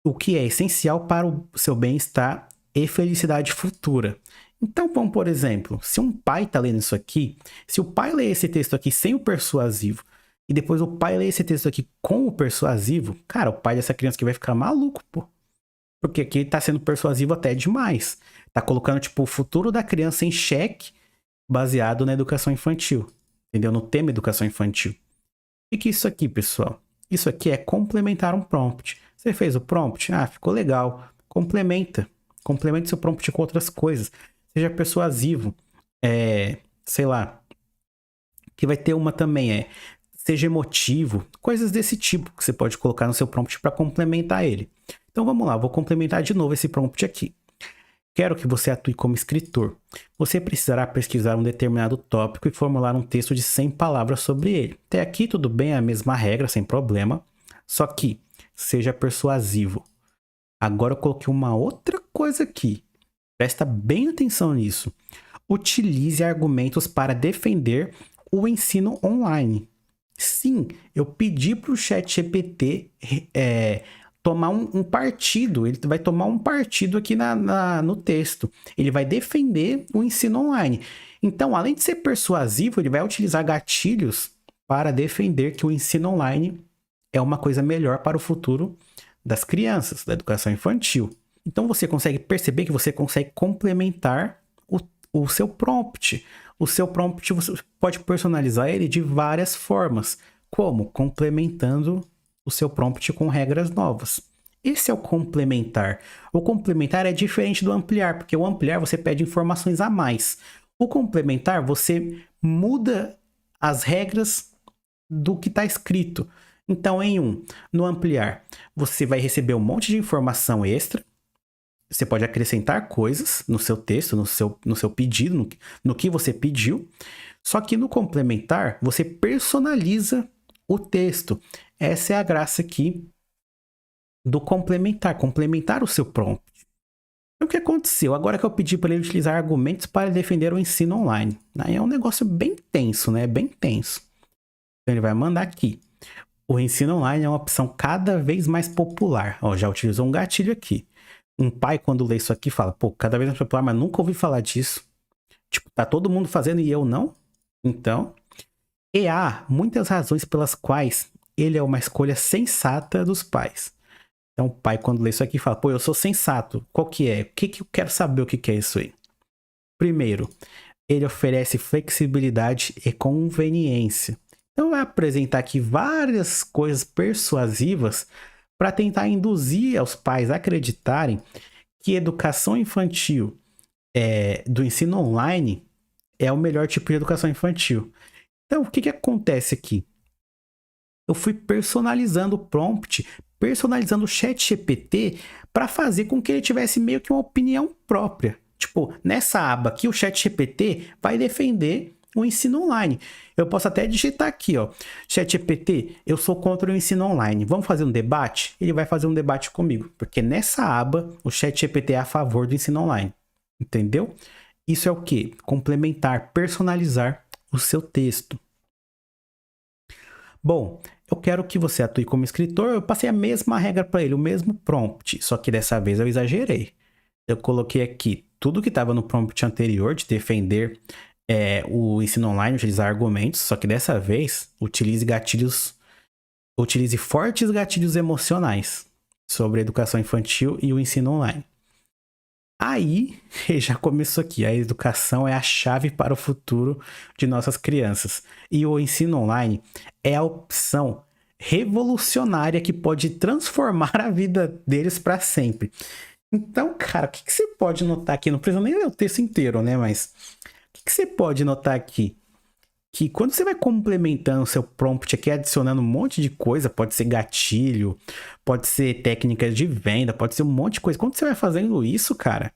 o que é essencial para o seu bem-estar e felicidade futura. Então, vamos, por exemplo, se um pai tá lendo isso aqui, se o pai lê esse texto aqui sem o persuasivo, e depois o pai lê esse texto aqui com o persuasivo, cara, o pai dessa criança aqui vai ficar maluco, pô. Porque aqui tá sendo persuasivo até demais. Tá colocando, tipo, o futuro da criança em xeque, baseado na educação infantil. Entendeu? No tema educação infantil. O que é isso aqui, pessoal? Isso aqui é complementar um prompt. Você fez o prompt? Ah, ficou legal. Complementa. Complemente seu prompt com outras coisas. Seja persuasivo. Sei lá. Que vai ter uma também, seja emotivo. Coisas desse tipo que você pode colocar no seu prompt para complementar ele. Então vamos lá, vou complementar de novo esse prompt aqui. Quero que você atue como escritor. Você precisará pesquisar um determinado tópico e formular um texto de 100 palavras sobre ele. Até aqui tudo bem, é a mesma regra, sem problema. Só que seja persuasivo. Agora eu coloquei uma outra coisa aqui. Presta bem atenção nisso. Utilize argumentos para defender o ensino online. Sim, eu pedi para o ChatGPT tomar um partido. Ele vai tomar um partido aqui no texto. Ele vai defender o ensino online. Então, além de ser persuasivo, ele vai utilizar gatilhos para defender que o ensino online é uma coisa melhor para o futuro das crianças, da educação infantil. Então, você consegue perceber que você consegue complementar o seu prompt. O seu prompt, você pode personalizar ele de várias formas. Como? Complementando o seu prompt com regras novas. Esse é o complementar. O complementar é diferente do ampliar, porque o ampliar você pede informações a mais. O complementar, você muda as regras do que está escrito. Então, no ampliar, você vai receber um monte de informação extra. Você pode acrescentar coisas no seu texto, no seu pedido, no que você pediu. Só que no complementar, você personaliza o texto. Essa é a graça aqui do complementar. Complementar o seu prompt. O que aconteceu? Agora que eu pedi para ele utilizar argumentos para defender o ensino online. Aí é um negócio bem tenso, né? Bem tenso. Então ele vai mandar aqui. O ensino online é uma opção cada vez mais popular. Ó, já utilizou um gatilho aqui. Um pai, quando lê isso aqui, fala, pô, cada vez mais popular, mas nunca ouvi falar disso. Tipo, tá todo mundo fazendo e eu não? Então, e há muitas razões pelas quais ele é uma escolha sensata dos pais. Então, o pai, quando lê isso aqui, fala, pô, eu sou sensato. Qual que é? O que eu quero saber o que é isso aí? Primeiro, ele oferece flexibilidade e conveniência. Então, vai apresentar aqui várias coisas persuasivas para tentar induzir aos pais a acreditarem que educação infantil do ensino online é o melhor tipo de educação infantil. Então, o que acontece aqui? Eu fui personalizando o prompt, personalizando o ChatGPT para fazer com que ele tivesse meio que uma opinião própria. Tipo, nessa aba aqui, o ChatGPT vai defender o ensino online. Eu posso até digitar aqui, ó, ChatGPT, eu sou contra o ensino online. Vamos fazer um debate? Ele vai fazer um debate comigo, porque nessa aba o ChatGPT é a favor do ensino online. Entendeu? Isso é o quê? Complementar, personalizar o seu texto. Bom, eu quero que você atue como escritor. Eu passei a mesma regra para ele, o mesmo prompt, só que dessa vez eu exagerei. Eu coloquei aqui tudo que estava no prompt anterior de defender o ensino online, utilizar argumentos, só que dessa vez utilize fortes gatilhos emocionais sobre a educação infantil e o ensino online. Aí, já começou aqui, a educação é a chave para o futuro de nossas crianças. E o ensino online é a opção revolucionária que pode transformar a vida deles para sempre. Então, cara, o que você pode notar aqui? Não precisa nem ler o texto inteiro, né? Mas o que você pode notar aqui? Que quando você vai complementando o seu prompt aqui, adicionando um monte de coisa, pode ser gatilho, pode ser técnicas de venda, pode ser um monte de coisa. Quando você vai fazendo isso, cara,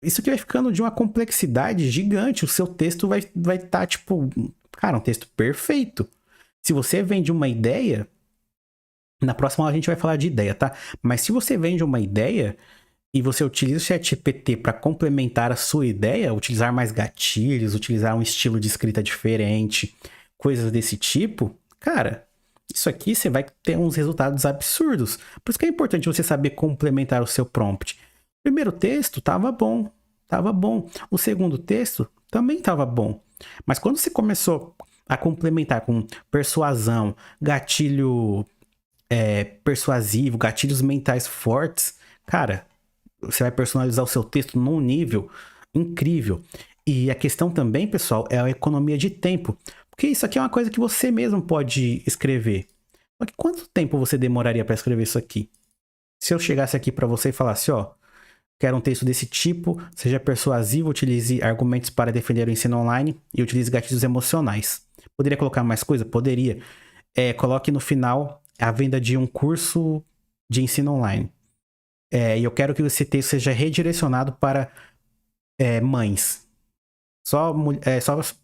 isso aqui vai ficando de uma complexidade gigante. O seu texto vai estar, tipo, cara, um texto perfeito. Se você vende uma ideia, na próxima aula a gente vai falar de ideia, tá? Mas se você vende uma ideia e você utiliza o ChatGPT para complementar a sua ideia, utilizar mais gatilhos, utilizar um estilo de escrita diferente, coisas desse tipo, cara, isso aqui você vai ter uns resultados absurdos. Por isso que é importante você saber complementar o seu prompt. Primeiro texto tava bom, tava bom. O segundo texto também tava bom. Mas quando você começou a complementar com persuasão, gatilho persuasivo, gatilhos mentais fortes, cara, você vai personalizar o seu texto num nível incrível. E a questão também, pessoal, é a economia de tempo. Porque isso aqui é uma coisa que você mesmo pode escrever. Só que quanto tempo você demoraria para escrever isso aqui? Se eu chegasse aqui para você e falasse, ó, quero um texto desse tipo, seja persuasivo, utilize argumentos para defender o ensino online e utilize gatilhos emocionais. Poderia colocar mais coisa? Poderia. Coloque no final a venda de um curso de ensino online. E eu quero que esse texto seja redirecionado para mães. Só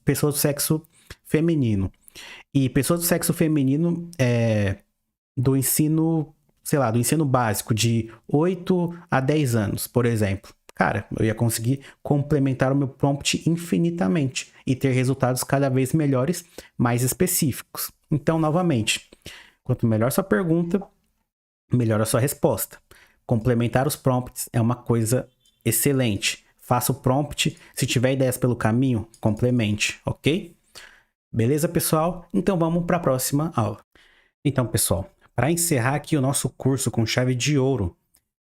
pessoas do sexo feminino. E pessoas do sexo feminino do ensino, sei lá, do ensino básico, de 8 a 10 anos, por exemplo. Cara, eu ia conseguir complementar o meu prompt infinitamente e ter resultados cada vez melhores, mais específicos. Então, novamente, quanto melhor sua pergunta, melhor a sua resposta. Complementar os prompts é uma coisa excelente. Faça o prompt, se tiver ideias pelo caminho, complemente, ok? Beleza, pessoal? Então vamos para a próxima aula. Então, pessoal, para encerrar aqui o nosso curso com chave de ouro,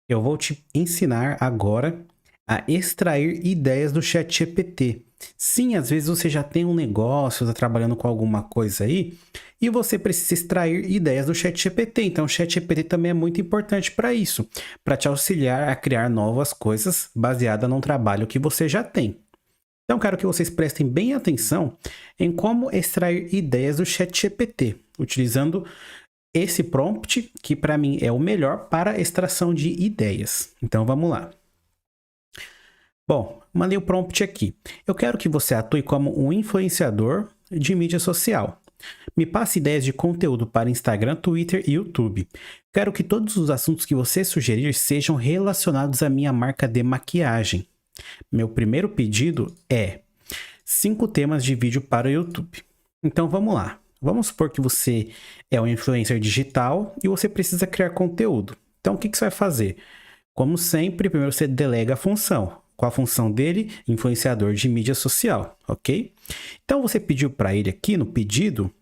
eu vou te ensinar agora a extrair ideias do ChatGPT. Sim, às vezes você já tem um negócio, está trabalhando com alguma coisa aí, e você precisa extrair ideias do ChatGPT. Então, o ChatGPT também é muito importante para isso, para te auxiliar a criar novas coisas baseadas num trabalho que você já tem. Então, quero que vocês prestem bem atenção em como extrair ideias do ChatGPT, utilizando esse prompt, que para mim é o melhor para extração de ideias. Então, vamos lá. Bom, mandei o prompt aqui. Eu quero que você atue como um influenciador de mídia social. Me passe ideias de conteúdo para Instagram, Twitter e YouTube. Quero que todos os assuntos que você sugerir sejam relacionados à minha marca de maquiagem. Meu primeiro pedido é 5 temas de vídeo para o YouTube. Então vamos lá. Vamos supor que você é um influencer digital e você precisa criar conteúdo. Então o que você vai fazer? Como sempre, primeiro você delega a função. Qual a função dele? Influenciador de mídia social, ok? Então você pediu para ele aqui no pedido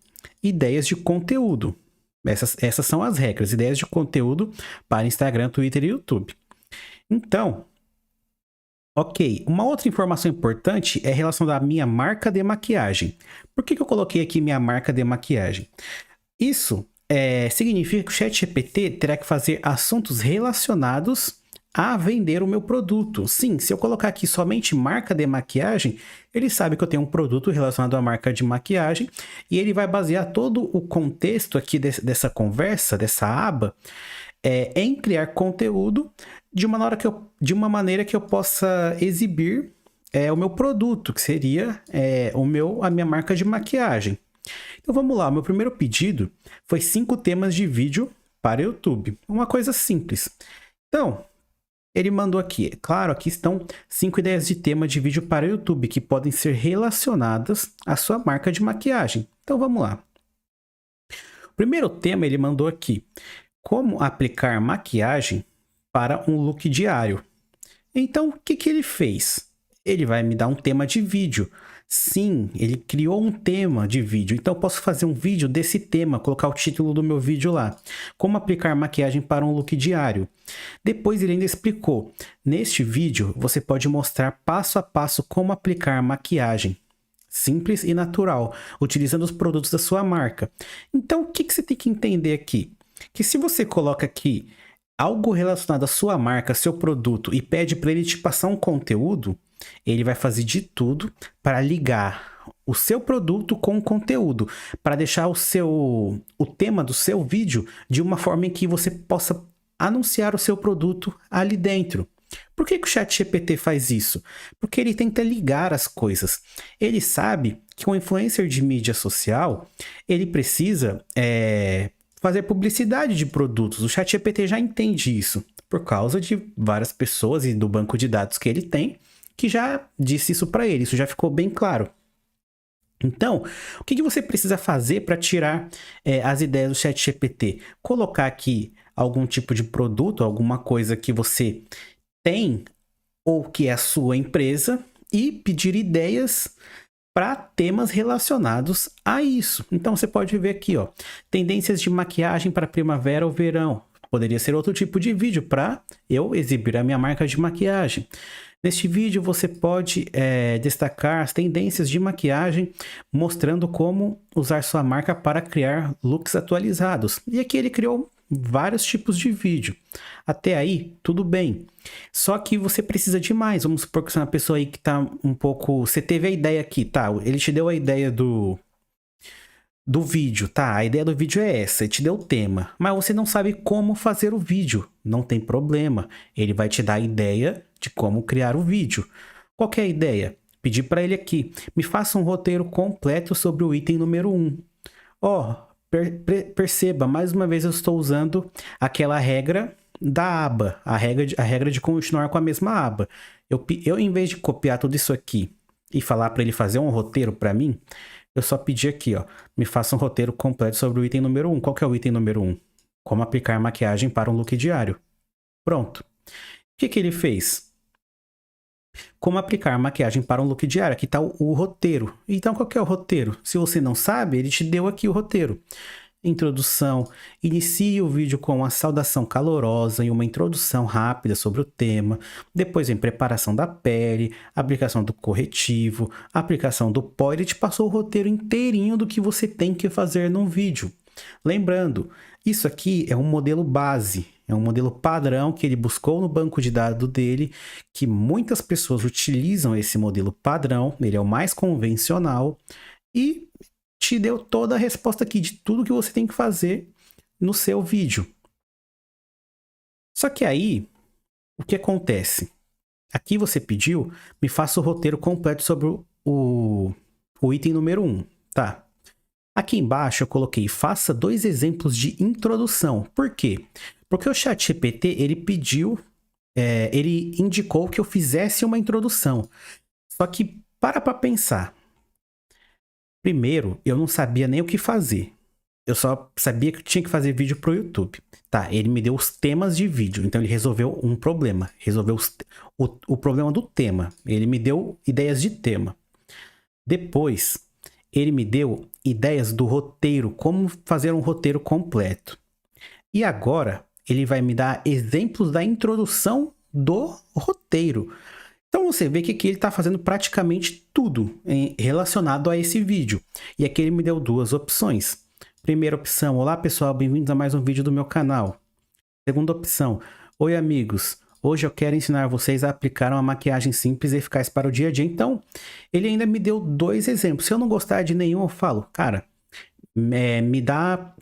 ideias de conteúdo. Essas são as regras, ideias de conteúdo para Instagram, Twitter e YouTube. Então, ok, uma outra informação importante é a relação da minha marca de maquiagem. Por que eu coloquei aqui minha marca de maquiagem? Isso significa que o ChatGPT terá que fazer assuntos relacionados a vender o meu produto. Sim, se eu colocar aqui somente marca de maquiagem, ele sabe que eu tenho um produto relacionado à marca de maquiagem e ele vai basear todo o contexto aqui dessa conversa, dessa aba, em criar conteúdo de uma maneira que eu possa exibir o meu produto, que seria a minha marca de maquiagem. Então vamos lá, o meu primeiro pedido foi 5 temas de vídeo para YouTube. Uma coisa simples. Então, ele mandou aqui, claro, aqui estão 5 ideias de tema de vídeo para o YouTube que podem ser relacionadas à sua marca de maquiagem. Então vamos lá. O primeiro tema ele mandou aqui, como aplicar maquiagem para um look diário. Então o que ele fez? Ele vai me dar um tema de vídeo. Sim, ele criou um tema de vídeo, então eu posso fazer um vídeo desse tema, colocar o título do meu vídeo lá. Como aplicar maquiagem para um look diário. Depois ele ainda explicou, neste vídeo você pode mostrar passo a passo como aplicar maquiagem. Simples e natural, utilizando os produtos da sua marca. Então o que você tem que entender aqui? Que se você coloca aqui algo relacionado à sua marca, seu produto, e pede para ele te passar um conteúdo, ele vai fazer de tudo para ligar o seu produto com o conteúdo, para deixar o tema do seu vídeo de uma forma em que você possa anunciar o seu produto ali dentro. Por que o ChatGPT faz isso? Porque ele tenta ligar as coisas. Ele sabe que um influencer de mídia social, ele precisa fazer publicidade de produtos. O ChatGPT já entende isso, por causa de várias pessoas e do banco de dados que ele tem, que já disse isso para ele, isso já ficou bem claro. Então, o que você precisa fazer para tirar as ideias do ChatGPT? Colocar aqui algum tipo de produto, alguma coisa que você tem ou que é a sua empresa e pedir ideias para temas relacionados a isso. Então você pode ver aqui, ó, tendências de maquiagem para primavera ou verão. Poderia ser outro tipo de vídeo para eu exibir a minha marca de maquiagem. Neste vídeo você pode destacar as tendências de maquiagem, mostrando como usar sua marca para criar looks atualizados. E aqui ele criou vários tipos de vídeo. Até aí, tudo bem. Só que você precisa de mais. Vamos supor que você é uma pessoa aí que tá um pouco... Você teve a ideia aqui, tá? Ele te deu a ideia do vídeo, tá? A ideia do vídeo é essa, ele te deu o tema. Mas você não sabe como fazer o vídeo. Não tem problema. Ele vai te dar a ideia de como criar o vídeo. Qual que é a ideia? Pedir para ele aqui. Me faça um roteiro completo sobre o item número 1. Ó... Perceba, mais uma vez eu estou usando aquela regra da aba, a regra de continuar com a mesma aba. Eu em vez de copiar tudo isso aqui e falar para ele fazer um roteiro para mim, eu só pedi aqui, ó, me faça um roteiro completo sobre o item número 1. Qual que é o item número 1? Como aplicar maquiagem para um look diário. Pronto. O que ele fez? Como aplicar maquiagem para um look diário. Aqui está o roteiro. Então, qual que é o roteiro? Se você não sabe, ele te deu aqui o roteiro. Introdução. Inicie o vídeo com uma saudação calorosa e uma introdução rápida sobre o tema. Depois vem preparação da pele, aplicação do corretivo, aplicação do pó. Ele te passou o roteiro inteirinho do que você tem que fazer num vídeo. Lembrando, isso aqui é um modelo base. É um modelo padrão que ele buscou no banco de dados dele, que muitas pessoas utilizam esse modelo padrão, ele é o mais convencional, e te deu toda a resposta aqui de tudo que você tem que fazer no seu vídeo. Só que aí, o que acontece? Aqui você pediu, me faça o roteiro completo sobre o item número 1, tá? Aqui embaixo eu coloquei, faça 2 exemplos de introdução. Por quê? Porque o ChatGPT, ele pediu, ele indicou que eu fizesse uma introdução. Só que, para pensar. Primeiro, eu não sabia nem o que fazer. Eu só sabia que eu tinha que fazer vídeo para o YouTube. Tá, ele me deu os temas de vídeo. Então, ele resolveu um problema. Resolveu o problema do tema. Ele me deu ideias de tema. Depois, ele me deu ideias do roteiro. Como fazer um roteiro completo. E agora... ele vai me dar exemplos da introdução do roteiro. Então você vê que aqui ele está fazendo praticamente tudo relacionado a esse vídeo. E aqui ele me deu 2 opções. Primeira opção, olá pessoal, bem-vindos a mais um vídeo do meu canal. Segunda opção, oi amigos, hoje eu quero ensinar vocês a aplicar uma maquiagem simples e eficaz para o dia a dia. Então, ele ainda me deu 2 exemplos. Se eu não gostar de nenhum, eu falo, cara, me dá...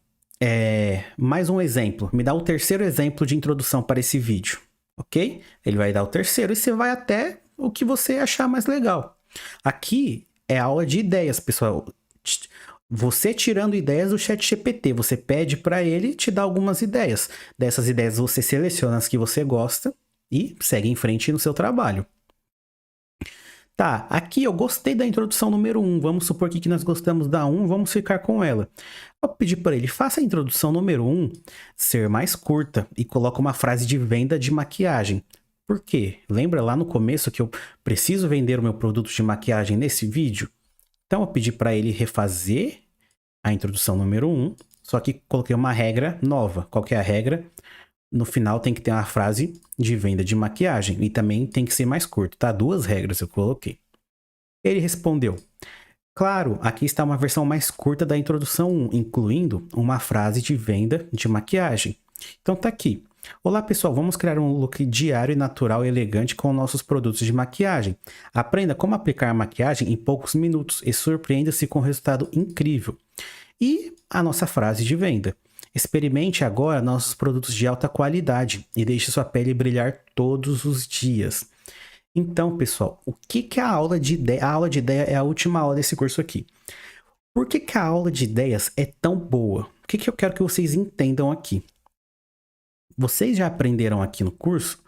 mais um exemplo, me dá o terceiro exemplo de introdução para esse vídeo, ok? Ele vai dar o terceiro e você vai até o que você achar mais legal. Aqui é aula de ideias, pessoal. Você tirando ideias do ChatGPT, você pede para ele te dar algumas ideias. Dessas ideias você seleciona as que você gosta e segue em frente no seu trabalho. Tá, aqui eu gostei da introdução número 1, vamos supor que nós gostamos da 1, vamos ficar com ela. Vou pedir para ele, faça a introdução número 1 ser mais curta e coloque uma frase de venda de maquiagem. Por quê? Lembra lá no começo que eu preciso vender o meu produto de maquiagem nesse vídeo? Então eu pedi para ele refazer a introdução número 1, só que coloquei uma regra nova. Qual que é a regra? No final tem que ter uma frase de venda de maquiagem e também tem que ser mais curto, tá? 2 regras eu coloquei. Ele respondeu, claro, aqui está uma versão mais curta da introdução 1, incluindo uma frase de venda de maquiagem. Então tá aqui. Olá pessoal, vamos criar um look diário e natural e elegante com nossos produtos de maquiagem. Aprenda como aplicar maquiagem em poucos minutos e surpreenda-se com um resultado incrível. E a nossa frase de venda. Experimente agora nossos produtos de alta qualidade e deixe sua pele brilhar todos os dias. Então, pessoal, o que é a aula de ideia? A aula de ideia é a última aula desse curso aqui. Por que a aula de ideias é tão boa? O que eu quero que vocês entendam aqui? Vocês já aprenderam aqui no curso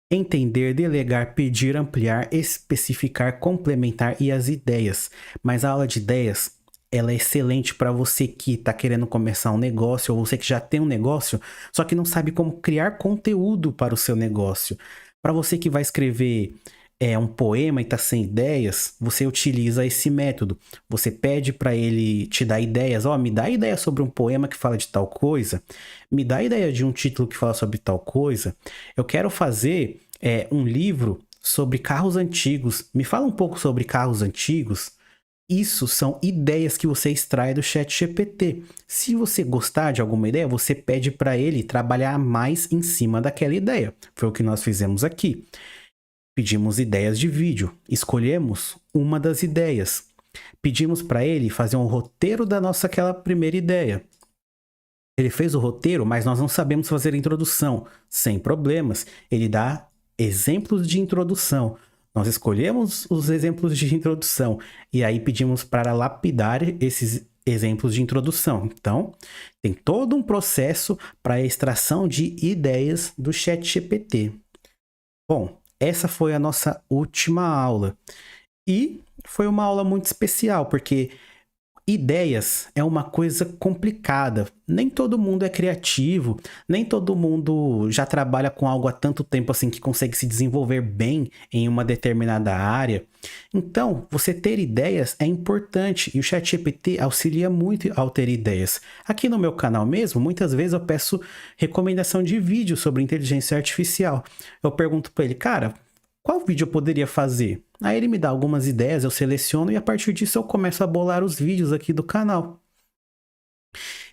entender, delegar, pedir, ampliar, especificar, complementar e as ideias. Mas a aula de ideias, ela é excelente para você que está querendo começar um negócio ou você que já tem um negócio, só que não sabe como criar conteúdo para o seu negócio. Para você que vai escrever um poema e está sem ideias, você utiliza esse método. Você pede para ele te dar ideias. Me dá ideia sobre um poema que fala de tal coisa. Me dá ideia de um título que fala sobre tal coisa. Eu quero fazer um livro sobre carros antigos. Me fala um pouco sobre carros antigos. Isso são ideias que você extrai do ChatGPT. Se você gostar de alguma ideia, você pede para ele trabalhar mais em cima daquela ideia. Foi o que nós fizemos aqui. Pedimos ideias de vídeo, escolhemos uma das ideias. Pedimos para ele fazer um roteiro da nossa aquela primeira ideia. Ele fez o roteiro, mas nós não sabemos fazer a introdução. Sem problemas, ele dá exemplos de introdução. Nós escolhemos os exemplos de introdução e aí pedimos para lapidar esses exemplos de introdução. Então, tem todo um processo para a extração de ideias do ChatGPT. Bom, essa foi a nossa última aula. E foi uma aula muito especial, porque ideias é uma coisa complicada. Nem todo mundo é criativo, nem todo mundo já trabalha com algo há tanto tempo assim que consegue se desenvolver bem em uma determinada área. Então, você ter ideias é importante e o ChatGPT auxilia muito ao ter ideias. Aqui no meu canal mesmo, muitas vezes eu peço recomendação de vídeo sobre inteligência artificial. Eu pergunto para ele, cara, qual vídeo eu poderia fazer? Aí ele me dá algumas ideias, eu seleciono e a partir disso eu começo a bolar os vídeos aqui do canal.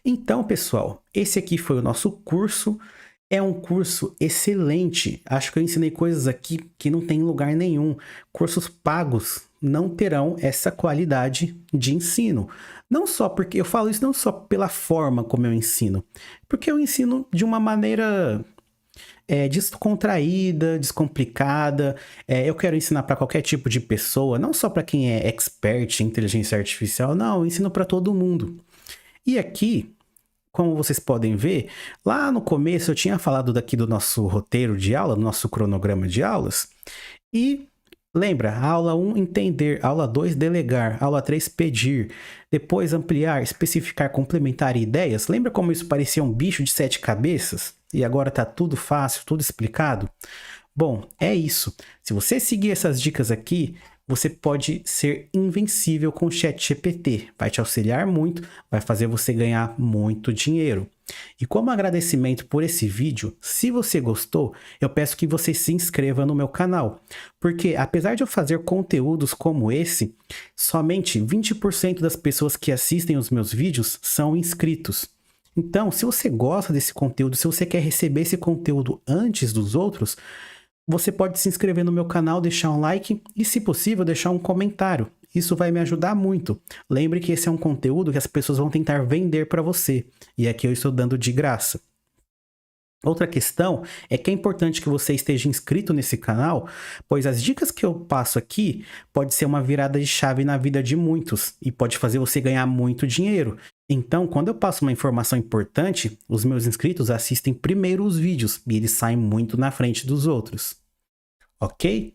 Então, pessoal, esse aqui foi o nosso curso. É um curso excelente. Acho que eu ensinei coisas aqui que não tem em lugar nenhum. Cursos pagos não terão essa qualidade de ensino. Não só porque eu falo isso não só pela forma como eu ensino, porque eu ensino de uma maneira descontraída, descomplicada. Eu quero ensinar para qualquer tipo de pessoa, não só para quem é expert em inteligência artificial, não, eu ensino para todo mundo. E aqui, como vocês podem ver, lá no começo eu tinha falado daqui do nosso roteiro de aula, do nosso cronograma de aulas, e lembra, aula 1, entender, aula 2, delegar, aula 3, pedir, depois ampliar, especificar, complementar ideias. Lembra como isso parecia um bicho de 7 cabeças? E agora tá tudo fácil, tudo explicado? Bom, é isso. Se você seguir essas dicas aqui, você pode ser invencível com o ChatGPT. Vai te auxiliar muito, vai fazer você ganhar muito dinheiro. E como agradecimento por esse vídeo, se você gostou, eu peço que você se inscreva no meu canal. Porque apesar de eu fazer conteúdos como esse, somente 20% das pessoas que assistem os meus vídeos são inscritos. Então, se você gosta desse conteúdo, se você quer receber esse conteúdo antes dos outros, você pode se inscrever no meu canal, deixar um like e, se possível, deixar um comentário. Isso vai me ajudar muito. Lembre que esse é um conteúdo que as pessoas vão tentar vender para você. E aqui eu estou dando de graça. Outra questão é que é importante que você esteja inscrito nesse canal, pois as dicas que eu passo aqui pode ser uma virada de chave na vida de muitos e pode fazer você ganhar muito dinheiro. Então, quando eu passo uma informação importante, os meus inscritos assistem primeiro os vídeos e eles saem muito na frente dos outros. Ok?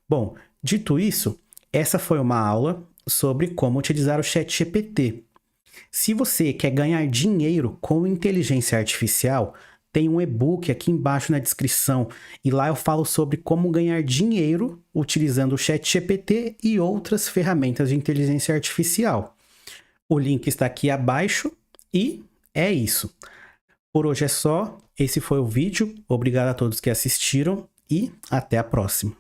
Bom, dito isso, essa foi uma aula sobre como utilizar o ChatGPT. Se você quer ganhar dinheiro com inteligência artificial, tem um e-book aqui embaixo na descrição e lá eu falo sobre como ganhar dinheiro utilizando o ChatGPT e outras ferramentas de inteligência artificial. O link está aqui abaixo e é isso. Por hoje é só, esse foi o vídeo. Obrigado a todos que assistiram e até a próxima.